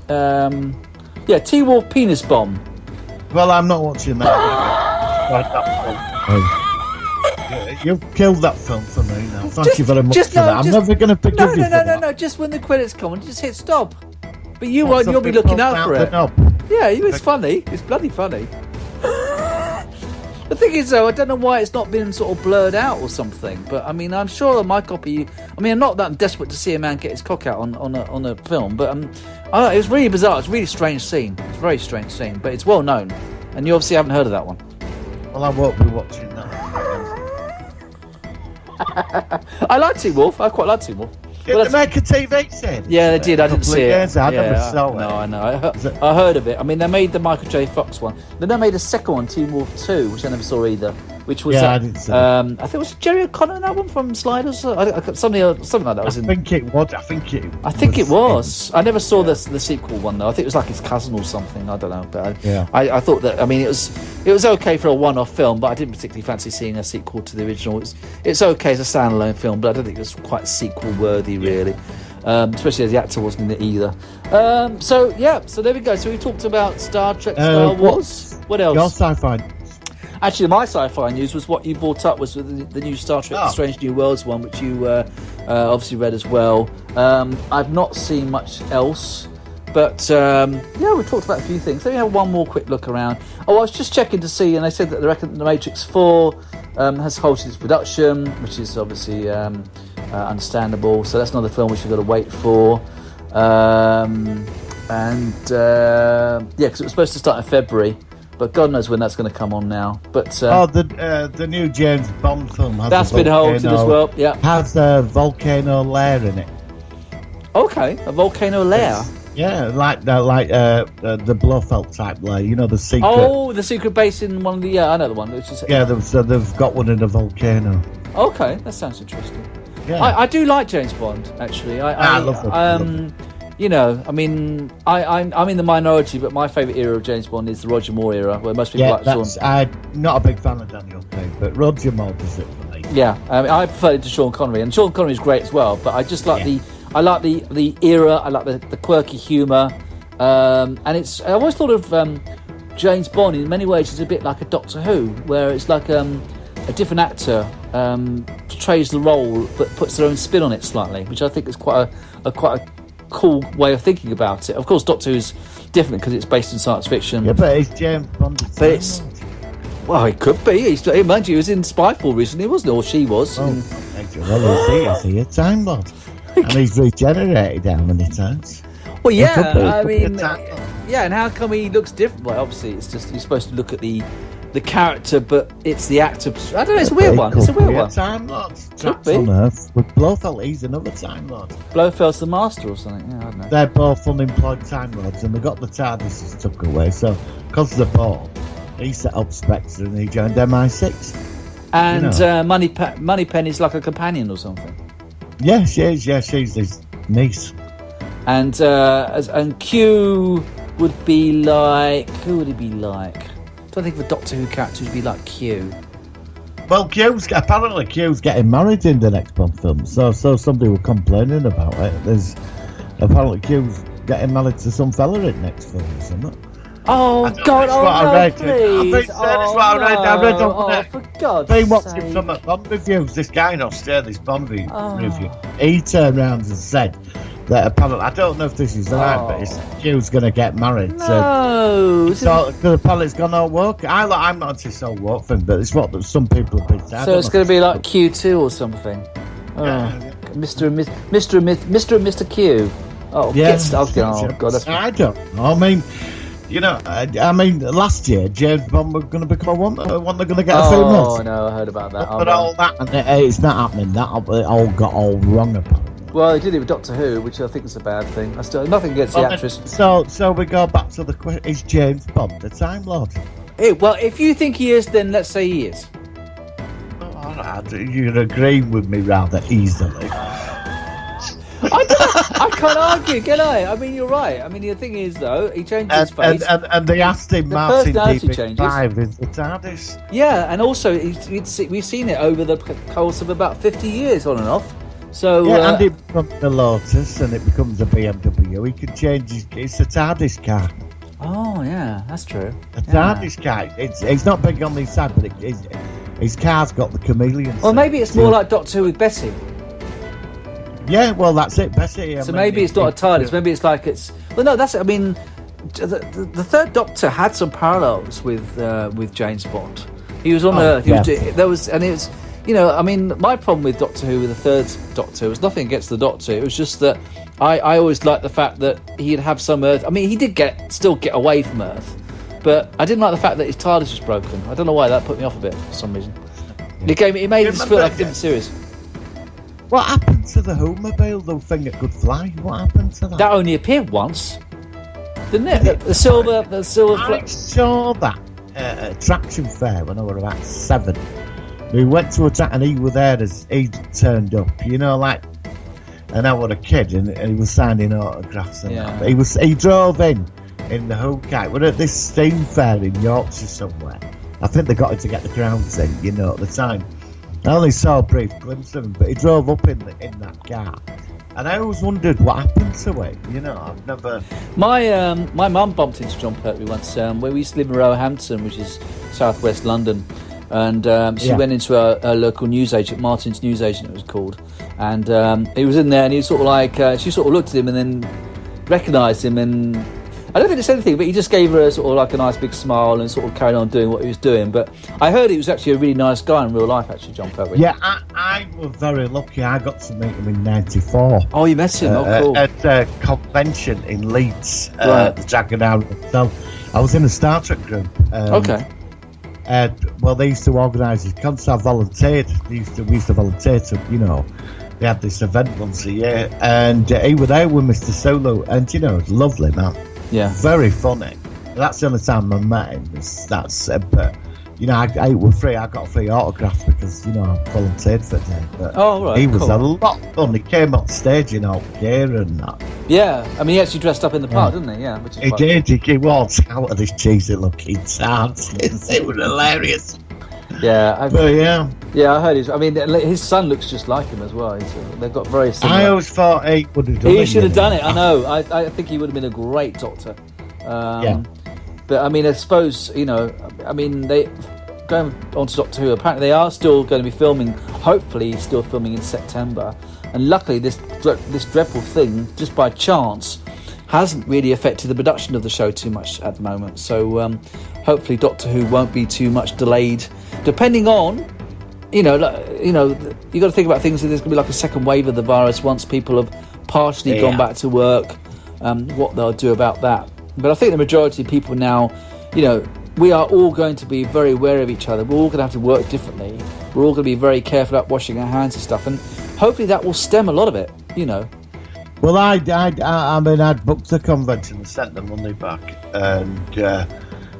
Teen Wolf penis bomb. Well, I'm not watching that. You've killed that film for me now. Thank you very much for that. I'm never going to forgive you for that. No. Just when the credits come on, just hit stop. But you won't. You'll be looking out for it. Yeah, it's funny. It's bloody funny. The thing is, though, I don't know why it's not been sort of blurred out or something. But I mean, I'm sure on my copy. I mean, I'm not that I'm desperate to see a man get his cock out on a film. But it was really bizarre. It's a really strange scene. It's a very strange scene, but it's well known, and you obviously haven't heard of that one. Well, I won't be watching that. I like Teen Wolf. I quite like Teen Wolf. Did they make a TV series? Yeah, they did. I didn't see it. I never saw it. No, I know. I heard of it. I mean, they made the Michael J. Fox one. Then they made a second one, Teen Wolf 2, which I never saw either. Which was I didn't see it. I think it was Jerry O'Connor in that one from Sliders. Something like that was in. I think it was. I never saw the sequel one though. I think it was like his cousin or something. I don't know. But I thought that. I mean, it was okay for a one-off film, but I didn't particularly fancy seeing a sequel to the original. It's okay as a standalone film, but I don't think it was quite sequel-worthy really. Especially as the actor wasn't in it either. So there we go. So we talked about Star Trek, Star Wars. What else? Your sci-fi. Actually, my sci-fi news was what you brought up was the new Star Trek Strange New Worlds one, which you obviously read as well. I've not seen much else, but we talked about a few things. Let me have one more quick look around. I was just checking to see, and they said that they reckon The Matrix 4 has halted its production, which is obviously understandable. So that's another film which we've got to wait for. Because it was supposed to start in February. But God knows when that's going to come on now. But the new James Bond film has been halted as well. Yeah, has a volcano lair in it. Okay, a volcano lair. Like the Blofeld type lair. You know, the secret. Oh, the secret base in one of the. I know the one. Which is, they've got one in a volcano. Okay, that sounds interesting. Yeah, I do like James Bond actually. I love him. You know, I mean, I'm in the minority, but my favourite era of James Bond is the Roger Moore era, where most people like Sean. I'm not a big fan of Daniel Craig, but Roger Moore does it for me. Yeah, I prefer it to Sean Connery, and Sean Connery is great as well. But I just like the era. I like the quirky humour, and I always thought of James Bond in many ways is a bit like a Doctor Who, where it's like a different actor portrays the role but puts their own spin on it slightly, which I think is quite a cool way of thinking about it. Of course, Doctor Who's different because it's based in science fiction. Yeah, but it's James Bond. It could be. Mind you, he was in Spyfall recently, wasn't he? Or she was. Well, is he a Time Lord? And he's regenerated how many times? Well, yeah, I mean, and how come he looks different? Well, obviously, it's just you're supposed to look at the character, but it's the actor. I don't know. It's a weird one. It's a weird one. Time Lord. Trapped on Earth with Blofeld. He's another Time Lord. Blofeld's the Master or something. Yeah, I don't know. They're both unemployed Time Lords, and they got the TARDIS took away. So, because they're both, he set up Spectre and he joined MI6. And Moneypenny's like a companion or something. Yeah, she is. Yeah, she's his niece. And Q would be like. Who would he be like? I think the Doctor Who character would be like Q. Well, Q's getting married in the next Bond film, so somebody was complaining about it. There's apparently Q's getting married to some fella in next film or something. Oh God! Please! I read on for God's sake! Been watching some Bond reviews. This guy in Australia, this Bond review, he turned around and said that apparently, I don't know if this is right, but it's Q's going to get married. No. So apparently it's going to work. I'm not into so woke thing, but it's what some people have been saying. So it's going to be like Q2 or something. Oh, yeah. Mr. and Mr. Q. Oh, yeah, oh God, that's... I don't know. I mean, you know, I mean, last year James Bond was going to become a one. They're going to get a film. Oh no, I heard about that. But all that, and it's not happening. That all got all wrong apparently. Well, they did it with Doctor Who, which I think is a bad thing. I still nothing against the actress. So we go back to the question: is James Bond the Time Lord? Hey, well, if you think he is, then let's say he is. All right, you're agreeing with me rather easily. I can't argue, can I? I mean, you're right. I mean, the thing is, though, he changed his face. And they asked him, Martin DB5 is the TARDIS. Yeah, and also, we've seen it over the course of about 50 years, on and off. So, yeah, and it becomes the Lotus, and it becomes a BMW. He can change it's a TARDIS car. Oh, yeah, that's true. A TARDIS car. It's not big on his side, but his car's got the chameleon. Well, maybe it's more like Doctor Who with Betty. Yeah, well, that's it, Bessie. So maybe it's not a TARDIS. Maybe it's like it's. Well, no, that's it. I mean, the Third Doctor had some parallels with James Bond. He was on Earth. There was, and it was. You know, I mean, my problem with Doctor Who, with the Third Doctor, was nothing against the Doctor. It was just that I always liked the fact that he'd have some Earth. I mean, he did still get away from Earth, but I didn't like the fact that his TARDIS was broken. I don't know why that put me off a bit for some reason. Yeah. It made it feel like a different series. What happened to the Who-mobile, the thing that could fly? What happened to that? That only appeared once, didn't it? The silver. I saw that at attraction fair when I was about 7. We went to a track and he was there as he turned up, you know, like, and I was a kid and he was signing autographs and that. But he drove in the Who kite. We're at this steam fair in Yorkshire somewhere. I think they got him to get the crowds in, you know, at the time. I only saw a brief glimpse of him, but he drove up in that car. And I always wondered what happened to it. You know, I've never... My mum bumped into John Pertwee once, where we used to live in Roehampton, which is southwest London. And she went into a local newsagent, Martin's newsagent it was called. And he was in there and he was sort of like... she sort of looked at him and then recognised him, and... I don't think they said anything, but he just gave her a sort of like a nice big smile and sort of carried on doing what he was doing. But I heard he was actually a really nice guy in real life, actually, John Pertwee. Yeah, I was very lucky. I got to meet him in '94. Oh, you met him? Cool. At a convention in Leeds, the Dragon Hour Hotel. I was in a Star Trek group. Okay. Well, they used to organise it. Because I volunteered. We used to volunteer to, you know, they had this event once a year. And he was there with Mr. Solo. And, you know, lovely, man. Yeah, very funny. That's the only time I met him. But you know, I was free. I got a free autograph because you know I volunteered for it. But he was a lot of fun. He came on stage in all gear and that. Yeah, I mean he actually dressed up in the part, didn't he? Yeah, which is he did. He walked out of this cheesy looking dance. It was hilarious. Yeah, yeah. I heard I mean, his son looks just like him as well. They've got very similar. I always thought he would have done it. He should have done it. I know. I think he would have been a great Doctor. But I mean, I suppose you know. I mean, going on to Doctor Who. Apparently, they are still going to be filming. Hopefully, still filming in September. And luckily, this dreadful thing, just by chance, hasn't really affected the production of the show too much at the moment. So hopefully, Doctor Who won't be too much delayed. Depending on, you got to think about things. There's going to be like a second wave of the virus once people have partially gone back to work. What they'll do about that. But I think the majority of people now, you know, we are all going to be very aware of each other. We're all going to have to work differently. We're all going to be very careful about washing our hands and stuff. And hopefully that will stem a lot of it, you know. Well, I'd booked a convention and sent the money back. And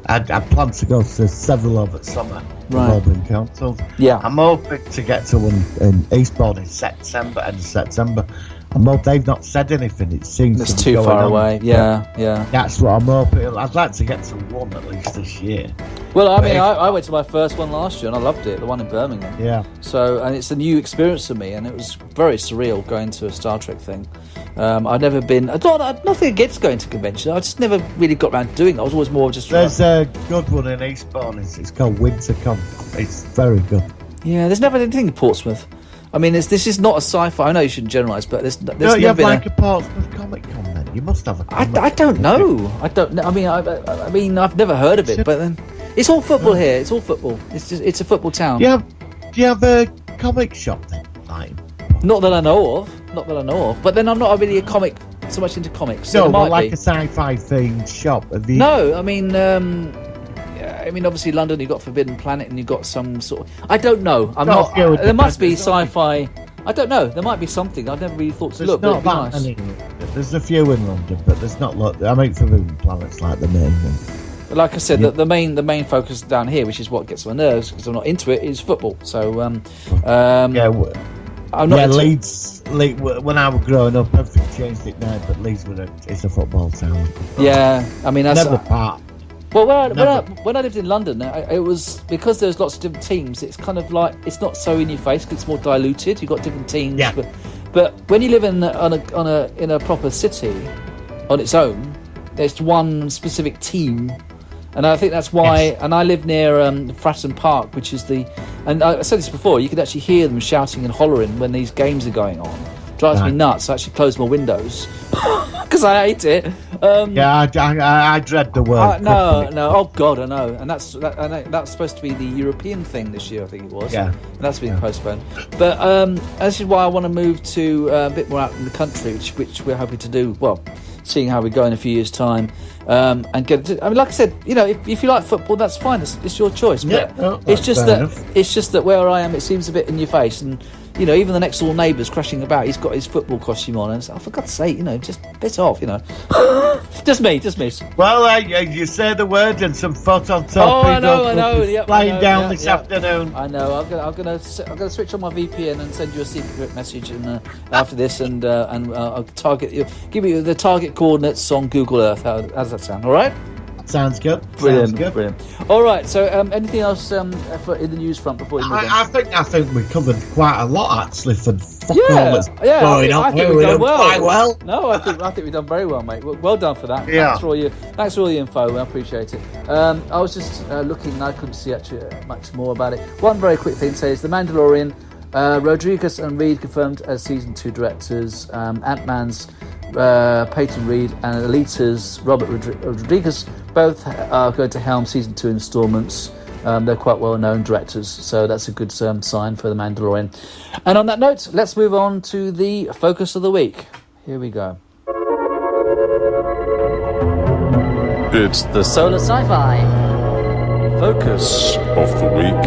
I planned to go to several of it summer. Right. All been cancelled. Yeah. I'm hoping to get to one in Eastbourne in September, end of September. I'm hoping they've not said anything. It seems it's too far away. Yeah. That's what I'm hoping. I'd like to get to one at least this year. Well, I mean, I went to my first one last year and I loved it, the one in Birmingham. Yeah. So, and it's a new experience for me, and it was very surreal going to a Star Trek thing. I'd never been. Nothing against going to conventions. I just never really got around doing it. I was always more just. There's a good one in Eastbourne. It's called WinterCon. It's very good. Yeah, there's never anything in Portsmouth. I mean, this is not a sci-fi. I know you shouldn't generalise, but there's Don't never you have been like a Portsmouth Comic Con then? You must have a comic. I don't know. I don't know. I mean, I've never heard of it, but then it's all football here. It's all football. It's a football town. Do you have a comic shop then? Like, not that I know of. But then I'm not really so much into comics. So no, might like be. a sci-fi themed shop. No, I mean, obviously London, you've got Forbidden Planet, and you've got some sort of. I don't know. There must be sci-fi. I don't know. There might be something. I've never really thought to look. Not but that it'd be nice. many. There's a few in London, but there's not. I mean, Forbidden Planet's like the main one. But like I said, the main focus down here, which is what gets on my nerves because I'm not into it, is football. So I'm not. Leeds. When I was growing up, everything changed it now, but Leeds it's a football town. Yeah, I mean that's never part. Well, when I lived in London, it was because there's lots of different teams. It's kind of like it's not so in your face because it's more diluted. You've got different teams, yeah. But when you live in a proper city on its own, there's one specific team, and I think that's why. Yes. And I live near Fratton Park, which is and I said this before. You can actually hear them shouting and hollering when these games are going on. Drives me nuts. I actually close my windows because I hate it. I dread the word. No. Oh God, I know. And that's supposed to be the European thing this year. I think it was. Yeah. And that's been postponed. But this is why I want to move to a bit more out in the country, which we're hoping to do. Well, seeing how we go in a few years' time, and get. I mean, like I said, if you like football, that's fine. It's your choice. But it's just that where I am, it seems a bit in your face and. Even the next door neighbour's crashing about. He's got his football costume on, and for God's sake, just piss off, just me. Well, you say the word, and some photon torpedoes I know. flying down this afternoon. I know. I'm gonna switch on my VPN and send you a secret message, and after this, and I'll target you. Give you the target coordinates on Google Earth. How does that sound? All right. Sounds good. Brilliant. All right. So, anything else in the news front before we move on? I think we covered quite a lot actually for all that's going on. I think we've done quite well. No, I think we've done very well, mate. Well done for that. Yeah. Thanks for all the info. I appreciate it. I was just looking, and I couldn't see actually much more about it. One very quick thing says The Mandalorian. Rodriguez and Reed confirmed as season 2 directors. Ant-Man's Peyton Reed and Alita's Robert Rodriguez both are going to helm season 2 installments. They're quite well-known directors, so that's a good sign for The Mandalorian. And on that note, let's move on to the focus of the week. Here we go. It's the Solar Sci-Fi Focus of the Week.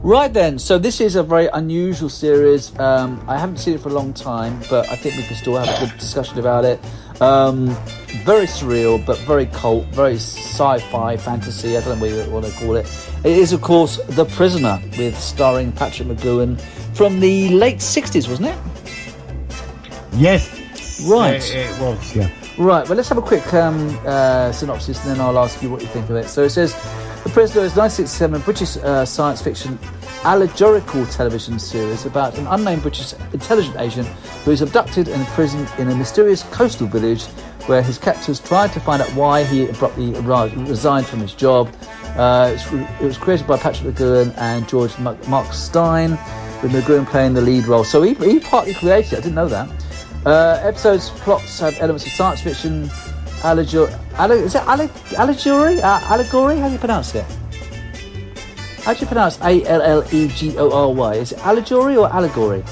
Right then, so this is a very unusual series. I haven't seen it for a long time, but I think we can still have a good discussion about it. Very surreal, but very cult, very sci-fi, fantasy, I don't know what you want to call it. It is, of course, The Prisoner, with starring Patrick McGoohan from the late 60s, wasn't it? Yes. Right. It was, yeah. Right, well, let's have a quick synopsis, and then I'll ask you what you think of it. So it says... The Prisoner is 1967, a British science fiction allegorical television series about an unnamed British intelligence agent who is abducted and imprisoned in a mysterious coastal village where his captors tried to find out why he abruptly resigned from his job. It was created by Patrick McGoohan and George Mark Stein, with McGoohan playing the lead role. So he partly created it, I didn't know that. Episodes' plots have elements of science fiction, allegory? How do you pronounce it? How do you pronounce Allegory? Is it allegory or allegory?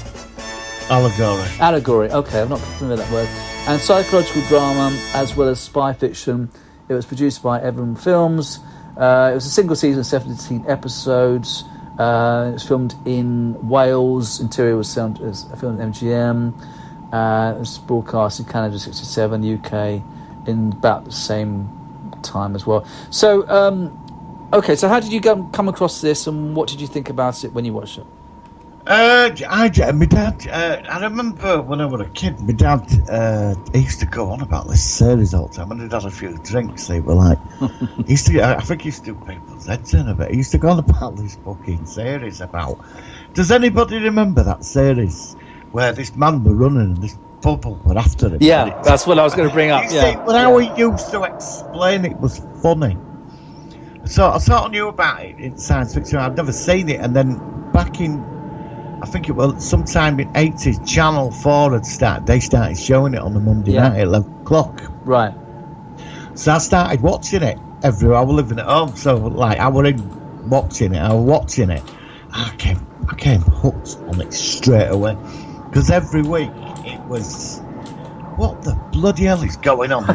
Allegory, okay, I'm not familiar with that word. And psychological drama, as well as spy fiction. It was produced by Everton Films. It was a single season, 17 episodes. It was filmed in Wales. Interior was filmed in MGM. It was broadcast in Canada, 67, UK, in about the same time as well. So, okay, so how did you come across this, and what did you think about it when you watched it? My dad, I remember when I was a kid, my dad he used to go on about this series all the time. When he'd had a few drinks, they were like, I think he used to do people's heads in a bit. He used to go on about this fucking series about. Does anybody remember that series where this man were running and this bubble were after him? Yeah, that's what I was going to bring up. How he used to explain it was funny. So I sort of knew about it in science fiction. I'd never seen it, and then back in, I think it was sometime in '80s, Channel 4 they started showing it on the Monday night at 11 o'clock. Right. So I started watching it every. I was living at home, so like I was watching it. I came hooked on it straight away, because every week it was, what the bloody hell is going on?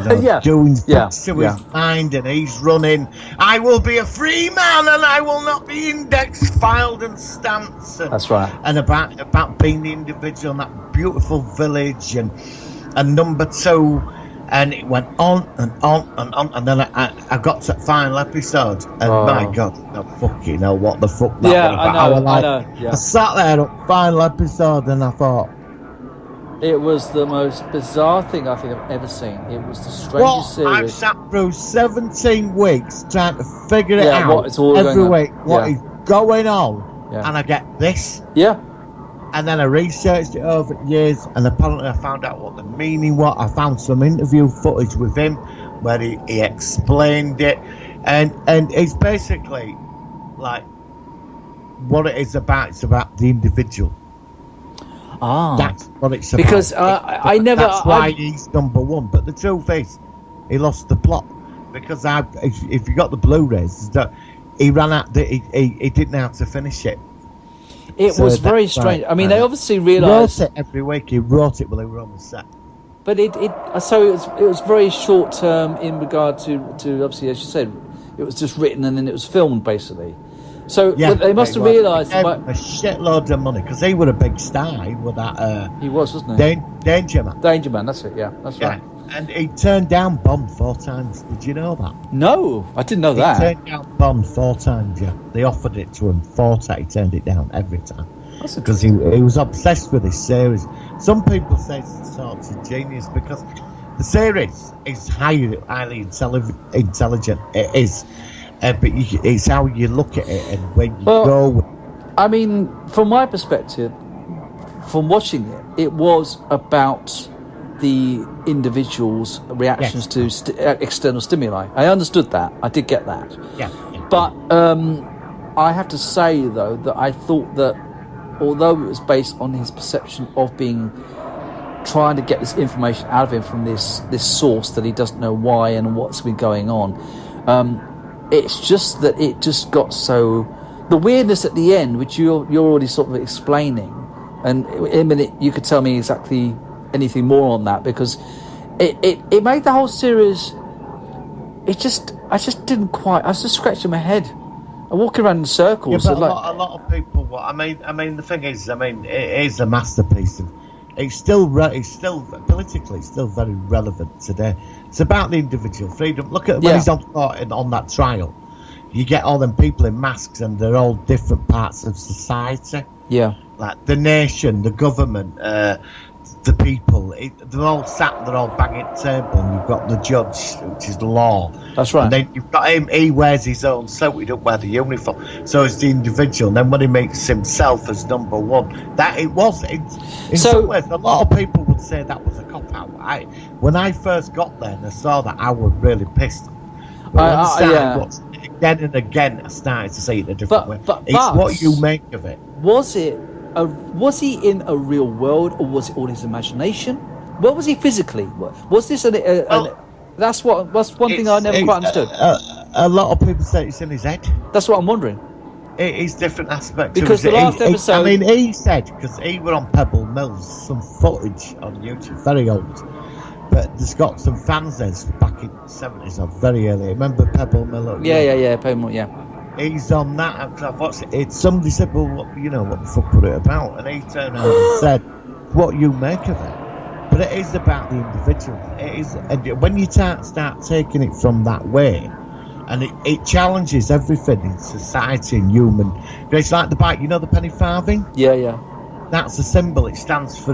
Doing things to his mind, and he's running. I will be a free man, and I will not be index filed and stamped. That's right. And about being the individual in that beautiful village, and number 2. And it went on and on and on, and then I got to the final episode, and my God, I fucking know what the fuck that was about. I know. Yeah. I sat there at the final episode, and I thought, it was the most bizarre thing I think I've ever seen. It was the strangest series. I've sat through 17 weeks trying to figure it out every week. What is going on? Yeah. And I get this. Yeah. And then I researched it over years, and apparently I found out what the meaning was. I found some interview footage with him where he explained it, and it's basically like what it is about. It's about the individual. That's what it's about. Because that's why he's number 1. But the truth is, he lost the plot, because if you got the Blu-rays, he ran out. He didn't know how to finish it. It was very strange. I mean, they obviously realised. He wrote it every week. He wrote it while they were on the set. But it was very short term in regard to obviously, as you said, it was just written and then it was filmed basically. So they must have realised a shitload of money, because he was a big star. He was that. He was, wasn't he? Danger Man. Danger Man. That's it. Yeah, that's right. And he turned down Bond 4 times. Did you know that? No, I didn't know that. He turned down Bond 4 times, yeah. They offered it to him 4 times. He turned it down every time. Because he was obsessed with this series. Some people say it's a sort of genius, because the series is highly intelligent. It is. But it's how you look at it and when you go. I mean, from my perspective, from watching it, it was about the individual's reactions to external stimuli. I understood that. I did get that. Yeah. But I have to say, though, that I thought that although it was based on his perception of trying to get this information out of him from this source that he doesn't know why and what's been going on, it's just that it just got so... The weirdness at the end, which you're already sort of explaining, and in a minute you could tell me exactly anything more on that, because it made the whole series... I just didn't quite... I was just scratching my head. I walk around in circles. Yeah, but a lot of people... I mean, the thing is, it is a masterpiece. It's still politically, it's still very relevant today. It's about the individual freedom. Look at when he's on court on that trial. You get all them people in masks, and they're all different parts of society. Yeah, like the nation, the government, the people. They're all sat. They're all banging at the table, and you've got the judge, which is the law. That's right. And then you've got him. He wears his own suit. He don't wear the uniform. So it's the individual. And then when he makes himself as number 1, that it was. In some ways, a lot of people would say that was a cop out. When I first got there and I saw that, I was really pissed. Again and again, I started to see it a different way. But it's what you make of it. Was he in a real world, or was it all his imagination? What was he physically? Was this that's one thing I never quite understood. A lot of people say it's in his head. That's what I'm wondering. It is different aspects. Because the last episode... he said, because he were on Pebble Mills, some footage on YouTube, very old. But there's got some fans there back in the 70s or very early. Remember Pebble Mill? Yeah, Pebble Mill, yeah. He's on that. I've watched it. Somebody said, well, what the fuck was it about? And he turned around and said, what you make of it. But it is about the individual. It is, and when you start taking it from that way, and it challenges everything in society and human. It's like the bike, the penny farthing? Yeah. That's a symbol. It stands for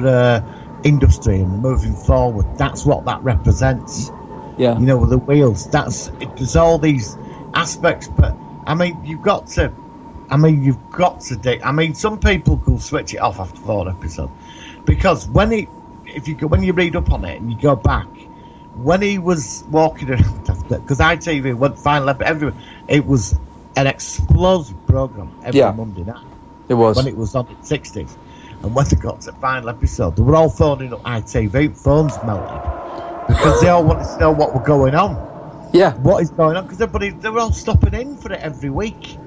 industry and moving forward. That's what that represents. Yeah. With the wheels. There's all these aspects, but I mean, you've got to some people could switch it off after 4 episodes, because when you read up on it and you go back, when he was walking around after, because ITV went final episode everywhere, it was an explosive program every Monday night. It was when it was on the 60s, and when they got to the final episode, they were all phoning up ITV, phones melted because they all wanted to know what was going on. Yeah, what is going on? Because they were all stopping in for it every week.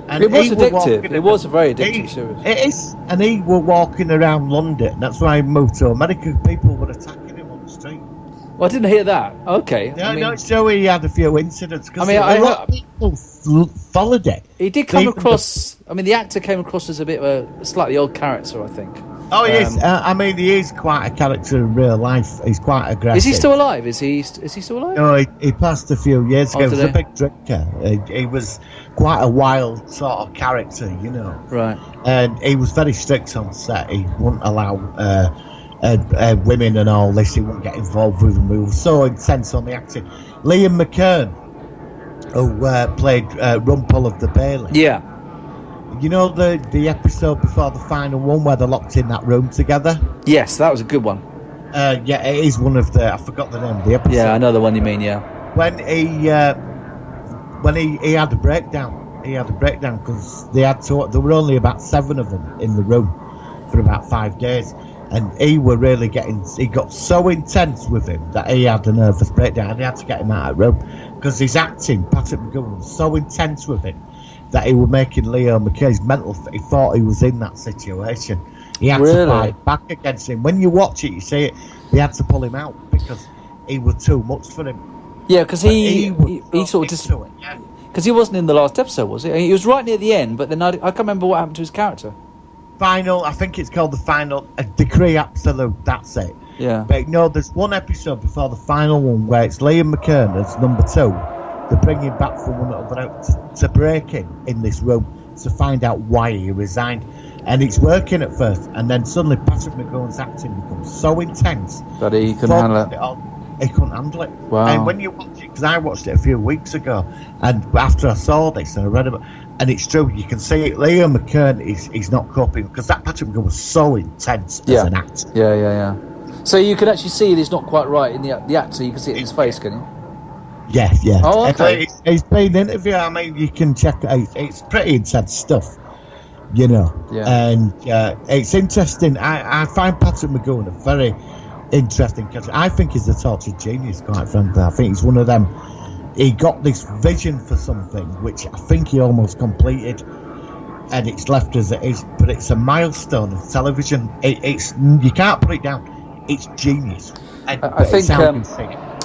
And it was addictive. It was a very addictive series. It is, and he were walking around London. That's why he moved to America. People were attacking him on the street. Well, I didn't hear that. Okay. No, so he had a few incidents. I mean, a lot of people followed it. He did come across. I mean, the actor came across as a bit of a slightly odd character, I think. Oh, he is. I mean, he is quite a character in real life. He's quite aggressive. Is he still alive? Is he still alive? No, he passed a few years ago. He was a big drinker. He was quite a wild sort of character, you know. Right. And he was very strict on set. He wouldn't allow women and all this. He wouldn't get involved with them. He was so intense on the acting. Liam McKern, who played Rumpel of the Bailey. Yeah. You know the episode before the final one where they're locked in that room together? Yes, that was a good one. Yeah, it is one of the... I forgot the name of the episode. Yeah, I know the one you mean, yeah. When he had a breakdown. He had a breakdown because there were only about 7 of them in the room for about 5 days. And he got so intense with him that he had a nervous breakdown and he had to get him out of the room because his acting, Patrick McGowan, was so intense with him that he was making Leo McKay's mental. He thought he was in that situation. He had to fight back against him. When you watch it, you see it. They had to pull him out because he was too much for him. Yeah, because he sort of just because he wasn't in the last episode, was he? He was right near the end, but then I can't remember what happened to his character. Final, I think it's called the final. A decree absolute. That's it. Yeah. But no, there's one episode before the final one where it's Liam McKern as number 2. They're bringing back from one another out to break in this room to find out why he resigned. And it's working at first, and then suddenly Patrick McGowan's acting becomes so intense that he couldn't handle it. He couldn't handle it. Wow. And when you watch it, because I watched it a few weeks ago, and after I saw this and I read about it, and it's true, you can see it. Liam McKern is not coping because that Patrick McGowan was so intense as an actor. Yeah. So you can actually see it's not quite right in the actor. You can see it in his face, can you? Yeah. Oh, okay. He's been interviewed. I mean, you can check it out. It's pretty intense stuff, you know. Yeah. And it's interesting. I find Patrick McGowan a very interesting character. I think he's a tortured genius, quite frankly. I think he's one of them. He got this vision for something, which I think he almost completed, and it's left as it is. But it's a milestone of television. It's you can't put it down. It's genius. I think.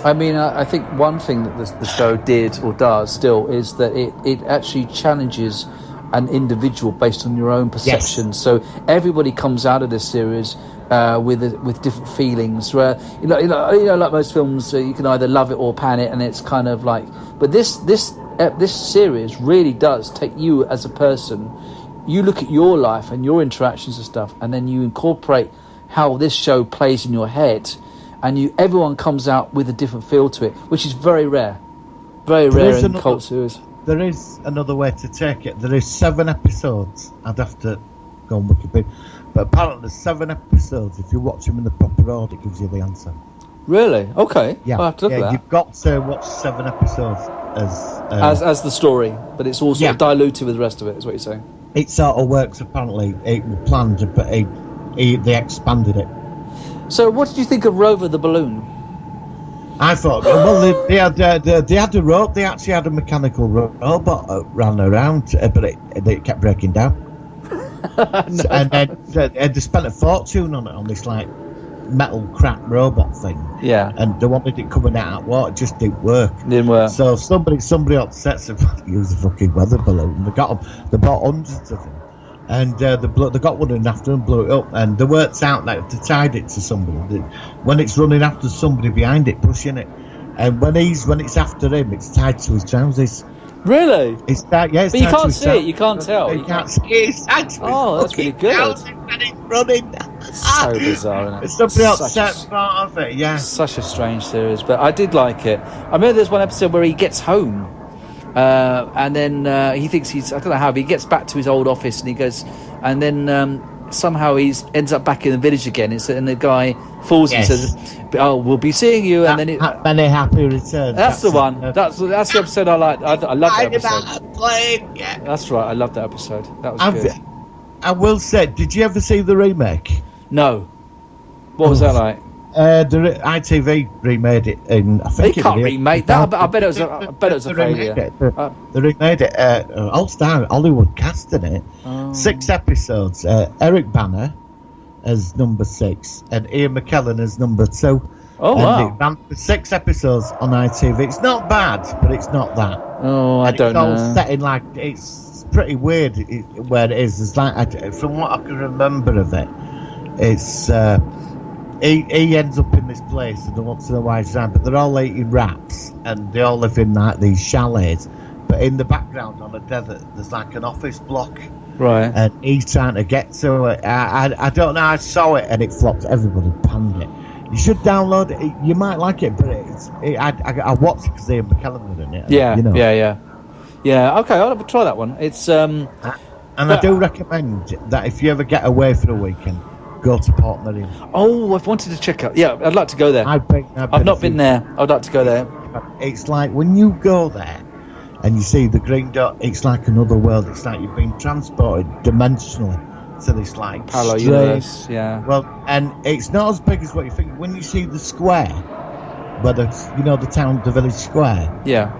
I think one thing that the show did or does still is that it actually challenges an individual based on your own perception. Yes. So everybody comes out of this series with different feelings. Where you know, like most films, you can either love it or pan it, and it's kind of like. But this series really does take you as a person. You look at your life and your interactions and stuff, and then you incorporate how this show plays in your head. And everyone comes out with a different feel to it, which is very rare. Very rare in cult series. There is another way to take it. There is 7 episodes. I'd have to go on Wikipedia. But apparently there's 7 episodes. If you watch them in the proper order, it gives you the answer. Really? Okay. Yeah. I'll have to look at that. You've got to watch 7 episodes as the story, but it's all sort of diluted with the rest of it, is what you're saying. It sort of works, apparently. It was planned, but they expanded it. So, what did you think of Rover the Balloon? I thought, well, they had a rope. They actually had a mechanical robot that ran around, but it kept breaking down. No. And then they spent a fortune on it, on this like metal crap robot thing. Yeah. And they wanted it coming out of water. It just didn't work. So somebody upset said, use a fucking weather balloon. They got them. They bought hundreds of them. And they got one in after and blew it up, and they worked out that they tied it to somebody. When it's running after somebody behind it, pushing it, and when it's after him, it's tied to his trousers. Really? It's tied. Yeah, it's but you tied can't to see it. You can't tell. You can't see it. It's tied to that's really good. And it's running. So bizarre, isn't it? Somebody else set part of it. Yeah. Such a strange series, but I did like it. I remember there's one episode where he gets home. And then he thinks I don't know how, but he gets back to his old office and he goes, and then somehow he ends up back in the village again. And the guy falls and says, "Oh, we'll be seeing you." And then many happy returns. That's the one. That's the episode I like. I love that episode. Plane, yeah. That's right. I love that episode. That was good. I will say, did you ever see the remake? No. What was that like? The ITV remade it in. I think they can't remake that. I bet it was a failure. They remade it. All-star Hollywood cast in it. 6 episodes. Eric Bana as number 6 and Ian McKellen as number 2. Oh, wow. It ran for 6 episodes on ITV. It's not bad, but it's not that. Oh, I don't know. It's all set in like, it's pretty weird where it is. It's like, from what I can remember of it, it's he ends up in this place and they want to know why he's around, but they're all eating rats and they all live in like these chalets. But in the background on a desert, there's like an office block. Right. And he's trying to get to it. I don't know. I saw it and it flopped. Everybody panned it. You should download it. You might like it, but I watched it because Ian McKellen was in it. Yeah, you know. Yeah. Okay, I'll have to try that one. It's I do recommend that if you ever get away for a weekend, go to Portmeirion. Oh, I've wanted to check out. Yeah, I'd like to go there. I've not been there. I'd like to go there. It's like when you go there and you see the green dot, it's like another world. It's like you've been transported dimensionally to this like parallel universe. Yeah. Well, and it's not as big as what you think. When you see the square, where the village square. Yeah.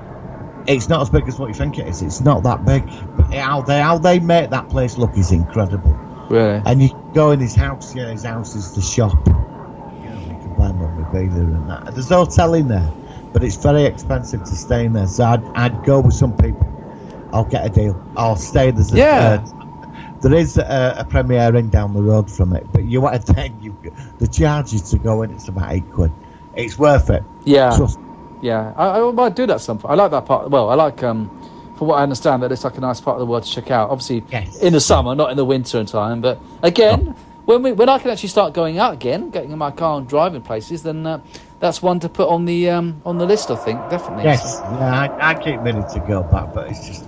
It's not as big as what you think it is. It's not that big. But how they make that place look is incredible. Really? And you go in his house. Yeah, his house is the shop. You can buy memorabilia and that. There's no hotel in there, but it's very expensive to stay in there. So I'd go with some people. I'll get a deal. I'll stay. There is a Premier Inn down the road from it, but you want to take the charges to go in. It's about £8. It's worth it. Yeah. Trust. Yeah, I might do that some. I like that part. Well, I like, from what I understand, that it's like a nice part of the world to check out. Obviously, in the summer, not in the winter time. But again, when I can actually start going out again, getting in my car and driving places, then that's one to put on the list. I think definitely. Yes, yeah, I keep meaning to go back, but it's just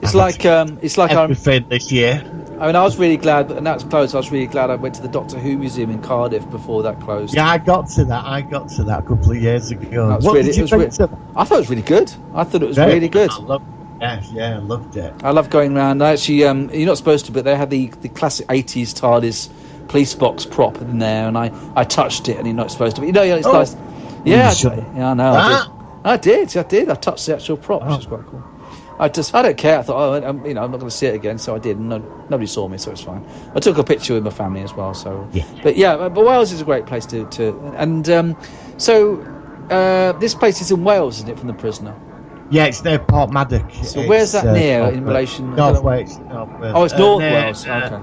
it's like everything this year. I mean, I was really glad, and that's closed. I was really glad I went to the Doctor Who Museum in Cardiff before that closed. Yeah, I got to that a couple of years ago. What did you think? I thought it was really good. I thought it was really good. I loved it. I love going around. Actually, you're not supposed to, but they had the classic 80s TARDIS police box prop in there, and I touched it, and you're not supposed to. But it's nice. Yeah, I know. I did. I touched the actual prop, which is quite cool. I don't care. I thought, I'm not going to see it again, so I did. Nobody saw me, so it's fine. I took a picture with my family as well. So, but Wales is a great place to this place is in Wales, isn't it, from The Prisoner? Yeah, it's near Portmaddock. So where's that near in relation? North Wales. Oh, it's North Wales. Okay.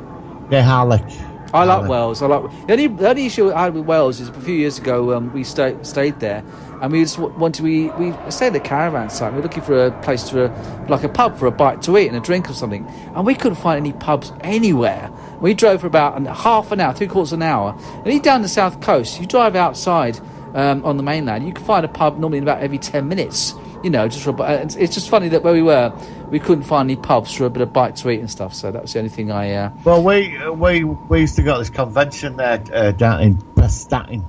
Near Harlech. I like Wales. The only issue I had with Wales is a few years ago we stayed there, and we just we stayed at the caravan site. We were looking for a place like a pub for a bite to eat and a drink or something, and we couldn't find any pubs anywhere. We drove for about half an hour, 3/4 of an hour, and even down the south coast, you drive outside on the mainland, you can find a pub normally in about every 10 minutes. It's just funny that where we were, we couldn't find any pubs for a bit of bite to eat and stuff. So that was the only thing I. Well, we used to go to this convention there down in Prestatyn,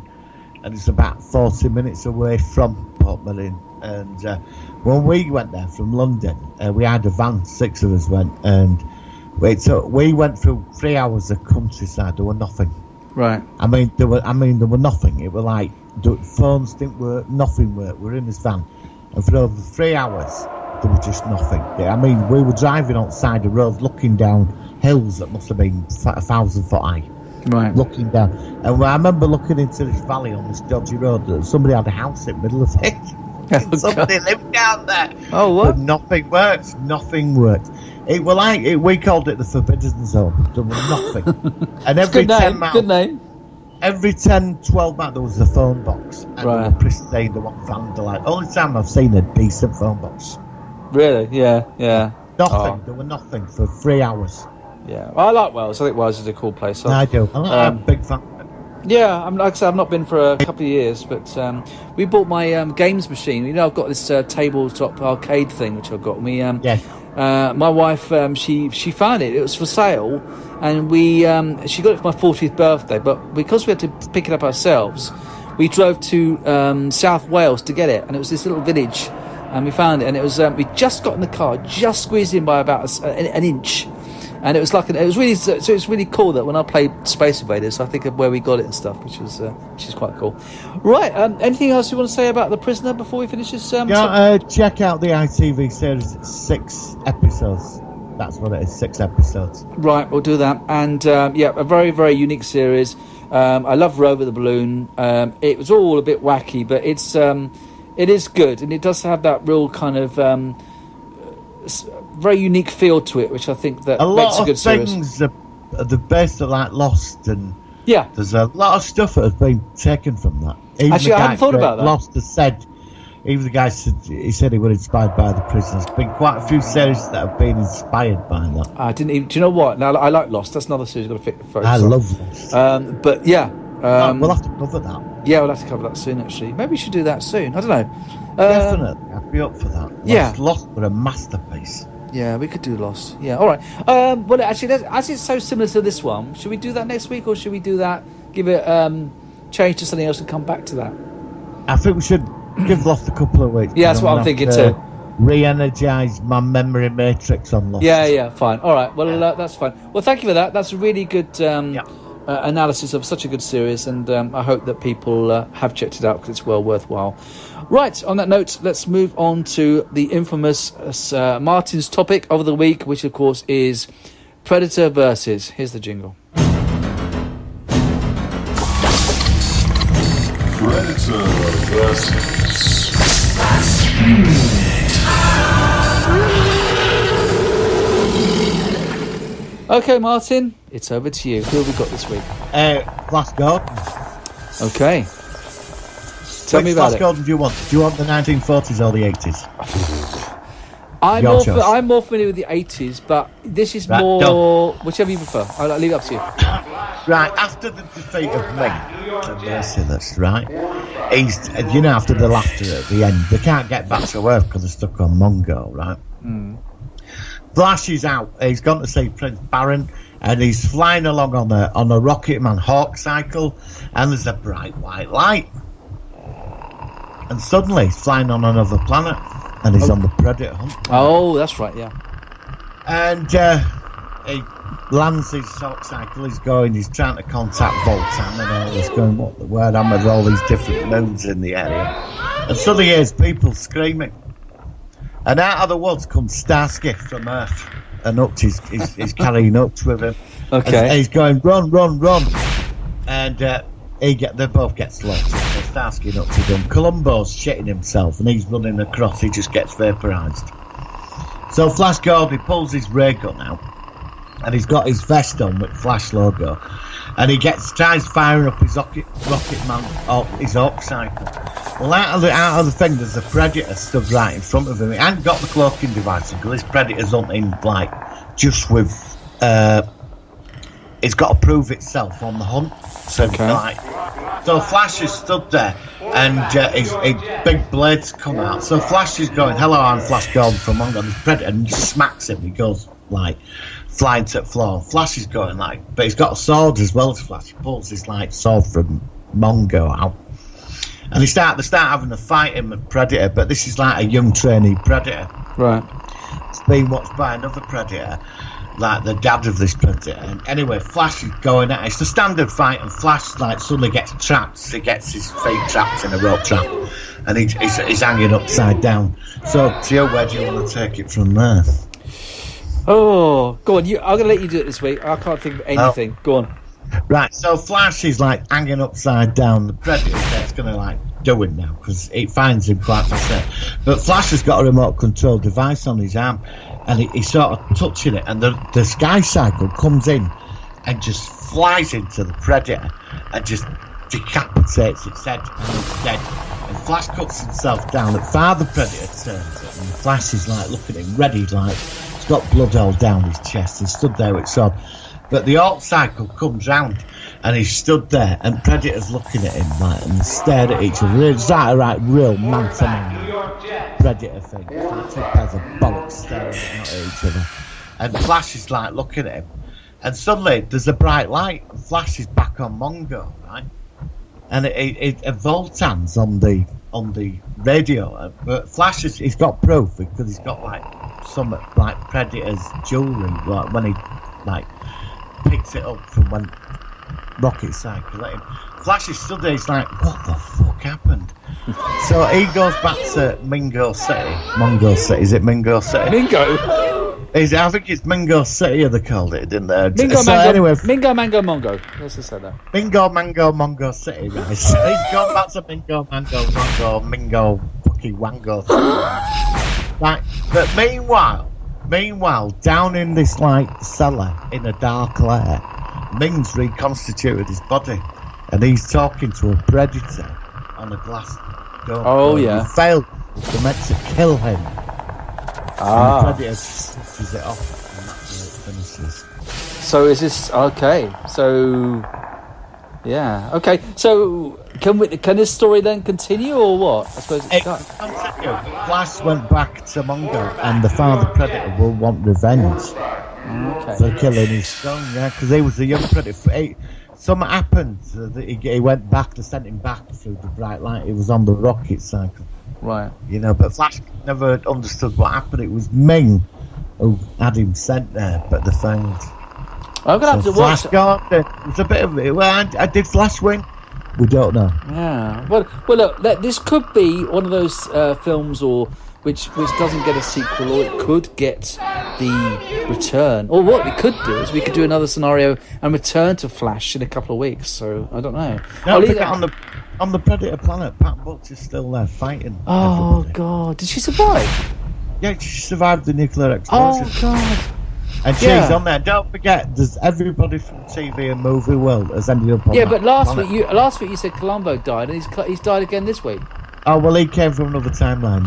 and it's about 40 minutes away from Portmeirion. And when we went there from London, we had a van, 6 of us went, and we went through 3 hours of countryside. There were nothing. Right. I mean, there were nothing. It was like the phones didn't work, nothing worked. We were in this van. And for over 3 hours, there was just nothing. I mean, we were driving outside the road, looking down hills that must have been 1,000 foot high. Right. Looking down. And I remember looking into this valley on this dodgy road. Somebody had a house in the middle of it. Somebody lived down there. Oh, what? But nothing worked. Nothing worked. It was like, we called it the Forbidden Zone. There was nothing. And every 10 miles. Good name. Every 10, 12 miles, there was a phone box. And they were pristine, they weren't vandalised. Only time I've seen a decent phone box. Really? Yeah. Nothing. There were nothing for 3 hours. Yeah. Well, I like Wales. I think Wales is a cool place. So, I do. I'm a big fan. Yeah, like I said, I've not been for a couple of years, but we bought my games machine. I've got this tabletop arcade thing, which I've got. My wife, she found it. It was for sale, and we she got it for my 40th birthday. But because we had to pick it up ourselves, we drove to South Wales to get it, and it was this little village, and we found it, and it was we just got in the car, just squeezed in by about an inch. And it was really cool that when I played Space Invaders, I think of where we got it and stuff, which is quite cool. Right, anything else you want to say about The Prisoner before we finish this? Check out the ITV series. It's 6 episodes. That's what it is, 6 episodes. Right, we'll do that. And a very, very unique series. I love Rover the Balloon. It was all a bit wacky, but it is good, and it does have that real kind of very unique feel to it, which I think that makes a good series. A lot of things are the best are like Lost, and yeah, there's a lot of stuff that has been taken from that. Even actually, I hadn't thought about that. Lost has said, even the guy said he was inspired by The Prisoner. There's been quite a few series that have been inspired by that. I didn't even. Do you know what? Now I like Lost. That's another series I've got to focus I on. love Lost. But yeah, we'll have to cover that. Yeah, we'll have to cover that soon. Actually, maybe we should do that soon. I don't know. Definitely, I'd be up for that. Lost were a masterpiece. Yeah, we could do Lost. Yeah, all right. Well, actually, as it's so similar to this one, should we do that next week, or should we do that? Give it change to something else and come back to that. I think we should give Lost a couple of weeks. Yeah, that's what I'm thinking too. Re-energise my memory matrix on Lost. Yeah, fine. All right. Well, that's fine. Well, thank you for that. That's a really good analysis of such a good series, and I hope that people have checked it out because it's well worthwhile. Right, on that note, let's move on to the infamous Martin's topic of the week, which of course is Predator versus. Here's the jingle. Predator versus. Okay, Martin, it's over to you. Who have we got this week? Flash Gordon. Okay. Tell me about Flash Gordon do you want? Do you want the 1940s or the 80s? I'm more familiar with the 80s, but this is more... Whichever you prefer. I'll leave it up to you. Right, after the defeat of Ming, the Merciless, right? He's, after the laughter at the end, they can't get back to Earth because they're stuck on Mongo, right? Mm. Flash is out. He's gone to see Prince Baron, and he's flying along on a Rocket Man Hawk cycle, and there's a bright white light. And suddenly he's flying on another planet, and he's on the Predator hunt. Oh, that's right, yeah. And he lands his Hawk cycle, he's trying to contact Voltan, and all he's going, where am I with all these different moons in the area? And suddenly he hears people screaming. And out of the woods comes Starsky from Earth, and Hutch is carrying Hutch with him. Okay. And he's going, run, run, run. And they both get slaughtered. So Starsky and Hutch are done. Columbo's shitting himself, and he's running across. He just gets vaporised. So Flash Gordon pulls his ray gun out, and he's got his vest on with Flash logo, and he tries firing up his Rocket Man, or his Hawk cycle. Well, out of the thing, there's a Predator stood right in front of him. He hasn't got the cloaking device because this Predator's hunting just with. It's got to prove itself on the hunt. So, so Flash is stood there, and his big blades come out. So Flash is going, "Hello, I'm Flash Gordon from Mongo." And this Predator and just smacks him. He goes flying to the floor. Flash is going but he's got a sword as well as Flash. He pulls his sword from Mongo out. And they start having a fight in with Predator, but this is like a young trainee Predator. Right. It's being watched by another Predator, like the dad of this Predator. And anyway, Flash is going at it. It's the standard fight, and Flash suddenly gets trapped. He gets his feet trapped in a rope trap, and he's hanging upside down. So, Gio, where do you want to take it from there? Oh, go on. I'm going to let you do it this week. I can't think of anything. Go on. Right, so Flash is hanging upside down. The Predator is going to do it now because it finds him quite fascinating. But Flash has got a remote control device on his arm, and he's sort of touching it, and the Sky Cycle comes in and just flies into the Predator and just decapitates its head, and it's dead. And Flash cuts himself down. At Father Predator turns it, and Flash is looking at him, ready, he's got blood all down his chest. He's stood there with his sword. But the Hawk cycle comes round, and he's stood there, and Predator's looking at him and stared at each other. It's that real man-to-man Predator thing. It's like two pairs of bollocks staring at each other. And Flash is looking at him, and suddenly there's a bright light and flashes back on Mongo, right? And it Voltan's on the radio, but flashes. He's got proof because he's got like some like Predator's jewelry, like when he like picks it up from when Rocket Cycle let him. Flashes stood there. He's like, what the fuck happened? So he goes back to Mingo City. Is it Mingo City? Mingo. I think it's Mingo City, they called it, didn't they? Mingo, so Mango, anyway, Mingo, Mango, Mongo. Let's just say that. Mingo, Mango, Mongo City, right? So he's gone back to Mingo, Mango, Mongo, Mingo, fucking Wango City. Right, but meanwhile, down in this like cellar in a dark lair, Ming's reconstituted his body, and he's talking to a predator on a glass door. Oh yeah. He failed. They're meant to kill him. And the predator switches it off, and that's where it finishes. So is this okay? So yeah, okay. So can this story then continue or what? I suppose it can continue. Flash went back to Mongo, and the father predator will want revenge for killing his son. Yeah, because he was a young predator. Something happened. He went back. They sent him back through the bright light. He was on the rocket cycle. Right. You know, but Flash never understood what happened. It was Ming who had him sent there, but they found. I'm gonna have to watch. Flash got it. It was a bit of it. Well, I did Flash win? We don't know. Yeah. Well, look. This could be one of those films, or which doesn't get a sequel, or it could get the return. Or what we could do is we could do another scenario and return to Flash in a couple of weeks. So I don't know. On the Predator planet, Pat Butcher's still there fighting. Oh everybody. God! Did she survive? Yeah, she survived the nuclear explosion. Oh God! And she's on there. Don't forget, there's everybody from TV and movie world has ended up on. Yeah, but last planet. week you said Columbo died, and he's died again this week. Oh well, he came from another timeline.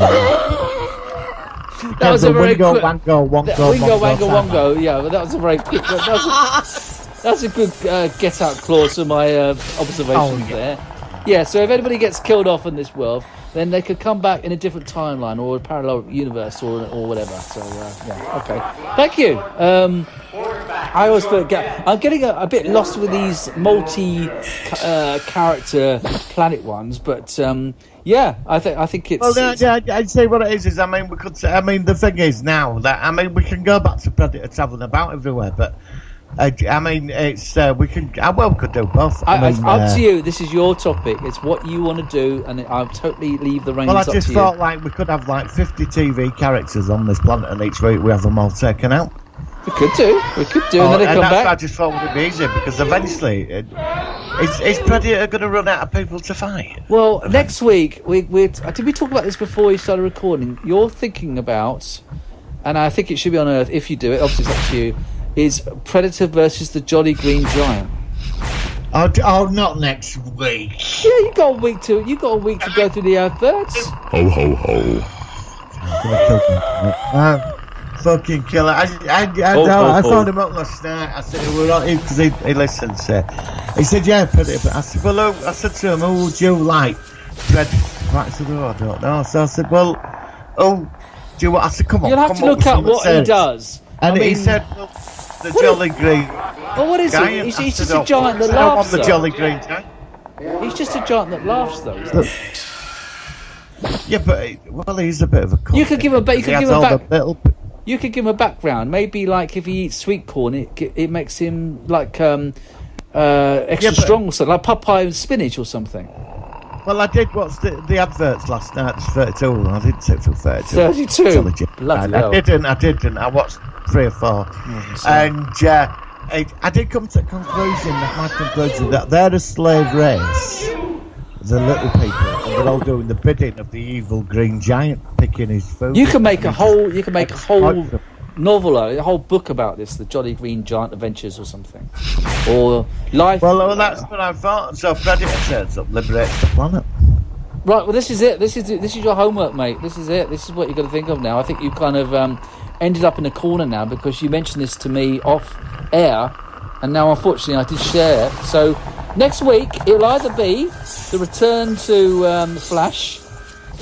That was a very Wingo, quick. Wango, Wongo, Wingo, Wango, Wongo. Yeah, but that was a very quick. That's a good get out clause for my observations there. Yeah, so if anybody gets killed off in this world, then they could come back in a different timeline or a parallel universe or whatever. So yeah, okay. Thank you. I always forget. I'm getting a bit lost with these multi-character planet ones, but yeah, I think it's. Well, I'd say what it is. I mean, we could say. I mean, the thing is now that we can go back to Predator traveling about everywhere, but. I mean, it's we can. We could do both. Up to you. This is your topic. It's what you want to do, and I'll totally leave the reins up to you. Well, I just thought like we could have like 50 TV characters on this planet, and each week we have them all taken out. We could do, and then they come back. I just thought it would be easier because eventually, is Predator going to run out of people to fight? Well, next week did we talk about this before we started recording? You're thinking about, and I think it should be on Earth if you do it. Obviously, it's up to you. Is Predator versus the Jolly Green Giant? Oh, not next week. Yeah, you got a week to go through the adverts. Ho ho ho! Fucking killer! I phoned him up last night. I said we're on because he listens. He said yeah, Predator. I said well, I said to him, who would you like? Predator. I said I don't know. So I said well, do you want? I said come on. You'll have to look up what he does. And he said. Well, the Jolly Green. Well, what is giant. He's just a giant that laughs. I don't want the Jolly Green giant. He's just a giant that laughs, though. Isn't he? Yeah, but he's a bit of a. You could give him You could give him a background. Maybe like if he eats sweet corn, it makes him like extra strong or something, like Popeye and spinach or something. Well, I did watch the adverts last night. It's 32. I didn't sit through 32. 32. Bloody hell. I didn't. I watched 3 or 4, and I did come to the conclusion that they're a slave race, the little people, and they're all doing the bidding of the evil green giant, picking his food. You can make a whole novel, a whole book about this, the Jolly Green Giant Adventures or something, or life. Well, that's what I thought. So Predator turns up, liberates the planet. Right. Well, this is it. This is your homework, mate. This is it. This is what you've got to think of now. I think you kind of ended up in a corner now because you mentioned this to me off air, and now unfortunately I did share it. So next week it'll either be the return to Flash,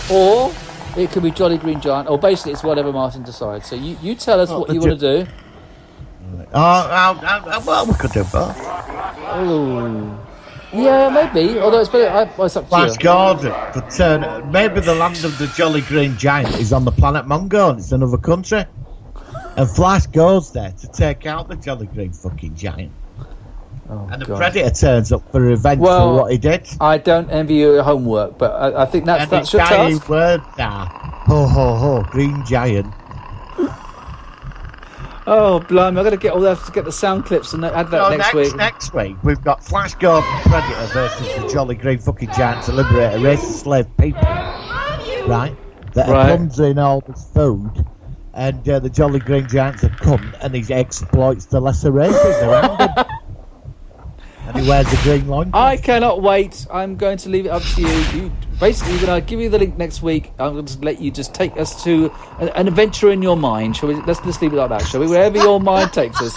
or it could be Jolly Green Giant, or basically it's whatever Martin decides. So you tell us what you want to do. Well, we could do both. Oh. Yeah, maybe. Although it's better. It's up to Flash you. Gordon could turn. Maybe the land of the Jolly Green Giant is on the planet Mongo and it's another country. And Flash goes there to take out the Jolly Green fucking Giant. Oh, and the God. Predator turns up for revenge for what he did. I don't envy your homework, but I think that's your task. Word there. Ho ho ho, Green Giant. Oh, blimey, I've got to get all that to get the sound clips and add that next week. Next week, we've got Flash Gordon Predator versus the Jolly Green fucking Giant to liberate a race of slave people. Right? That comes in all this food, and the Jolly Green Giant's a cunt, and he exploits the lesser races around him. And he wears a green loincloth. I cannot wait. I'm going to leave it up to you. Basically, when I give you the link next week, I'm going to let you just take us to an adventure in your mind. Shall we? Let's just leave it like that, shall we? Wherever your mind takes us,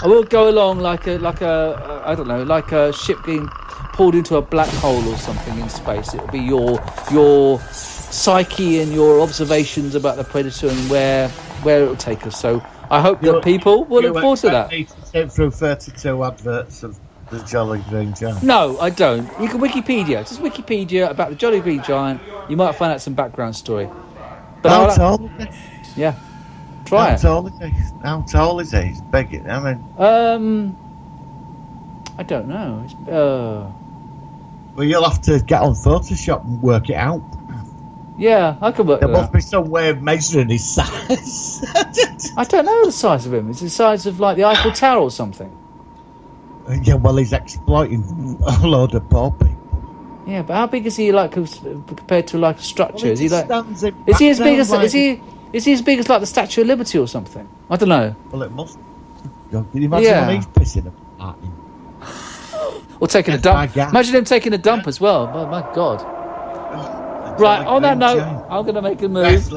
I will go along like a I don't know, like a ship being pulled into a black hole or something in space. It'll be your psyche and your observations about the Predator and where it will take us. So I hope that people will look forward to that. You sit through 32 adverts of the Jolly Green Giant. No, I don't. You can just Wikipedia about the Jolly Green Giant. You might find out some background story. But how tall is he? Yeah, try it. How tall is he? He's big. I mean, I don't know. Well, you'll have to get on Photoshop and work it out. Yeah, I could work. There must be some way of measuring his size. I don't know the size of him. It's the size of like the Eiffel Tower or something. Yeah, well, he's exploiting a load of poor people. Yeah, but how big is he like compared to like a structure? Well, is he like? Is he as big as? Is he as big as like the Statue of Liberty or something? I don't know. Well, it must. Can you imagine when he's pissing at him? Or taking a dump. Imagine him taking a dump as well. Oh, my God. Right, on that note, I'm going to make a move.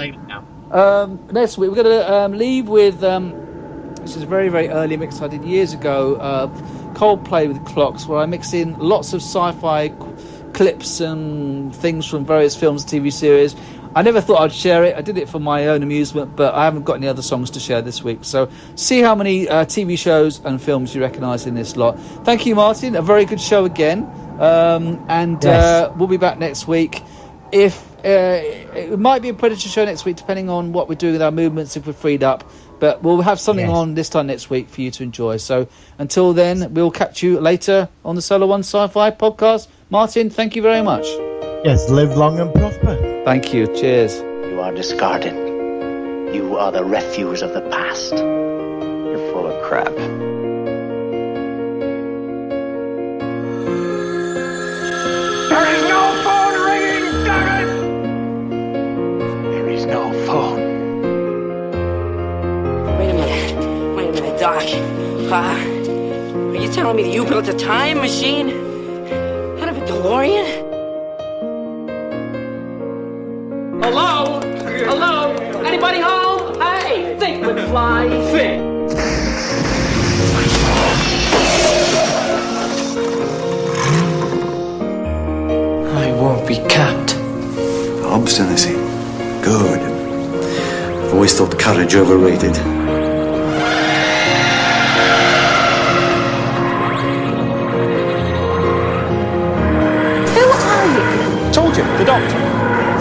Next week, we're going to leave with. This is a very, very early mix I did years ago. Coldplay with Clocks, where I mix in lots of sci-fi clips and things from various films and TV series. I never thought I'd share it. I did it for my own amusement, but I haven't got any other songs to share this week. So see how many TV shows and films you recognise in this lot. Thank you, Martin. A very good show again. We'll be back next week. If it might be a Predator show next week, depending on what we're doing with our movements, if we're freed up. But we'll have something on this time next week for you to enjoy. So until then, we'll catch you later on the Solar One Sci-Fi podcast. Martin, thank you very much. Yes, live long and prosper. Thank you. Cheers. You are discarded. You are the refuse of the past. You're full of crap. There is no phone ringing, damn it! There is no phone. Wait a minute, Doc. Are you telling me that you built a time machine out of a DeLorean? Hello? Hello? Anybody home? Hey, think would fly fit. I won't be capped. Obstinacy. Good. I've always thought courage overrated. Who are you? Told you, the doctor.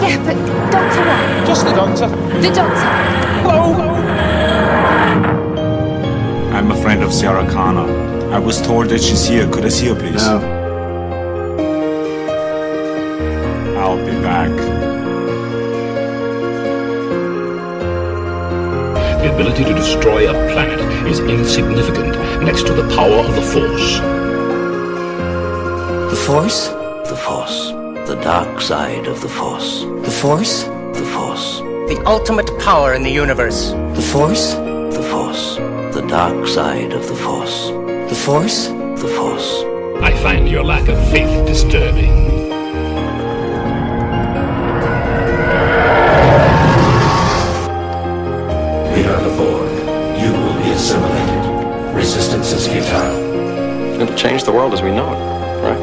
Yeah, but Doctor what? Just the doctor. The Doctor. Hello. I'm a friend of Sarah Connor. I was told that she's here. Could I see her, please? No. I'll be back. The ability to destroy a planet is insignificant next to the power of the Force. The Force? The Force. The dark side of the Force. The Force? The Force. The ultimate power in the universe. The Force? The Force. The dark side of the Force. The Force? The Force. I find your lack of faith disturbing. We are the Borg. You will be assimilated. Resistance is futile. It's going to change the world as we know it, right?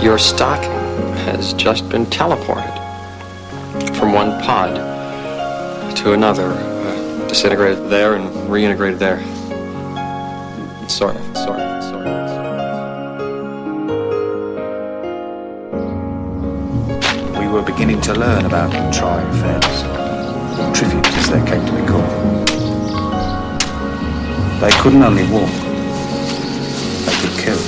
Your stocking has just been teleported from one pod to another, disintegrated there and reintegrated there. Sort of. We were beginning to learn about tri-feds, tribute as they came to be called. They couldn't only walk, they could kill.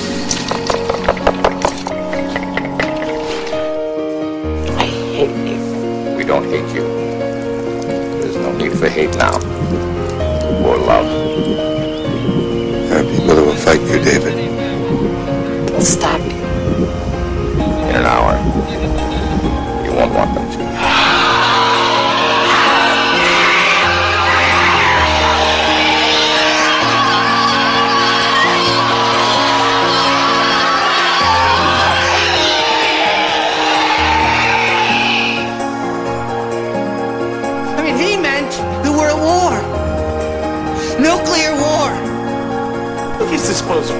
I hate you. We don't hate you. There's no need for hate now. Or love. There are people who will fight you, David. They'll stop you. In an hour. You won't want them to. He meant that we're at war. Nuclear war. Look at his disposal.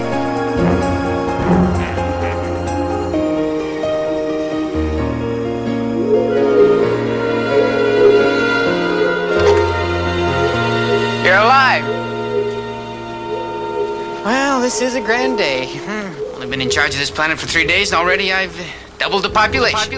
You're alive. Well, this is a grand day. Only been in charge of this planet for 3 days, and already I've doubled the population.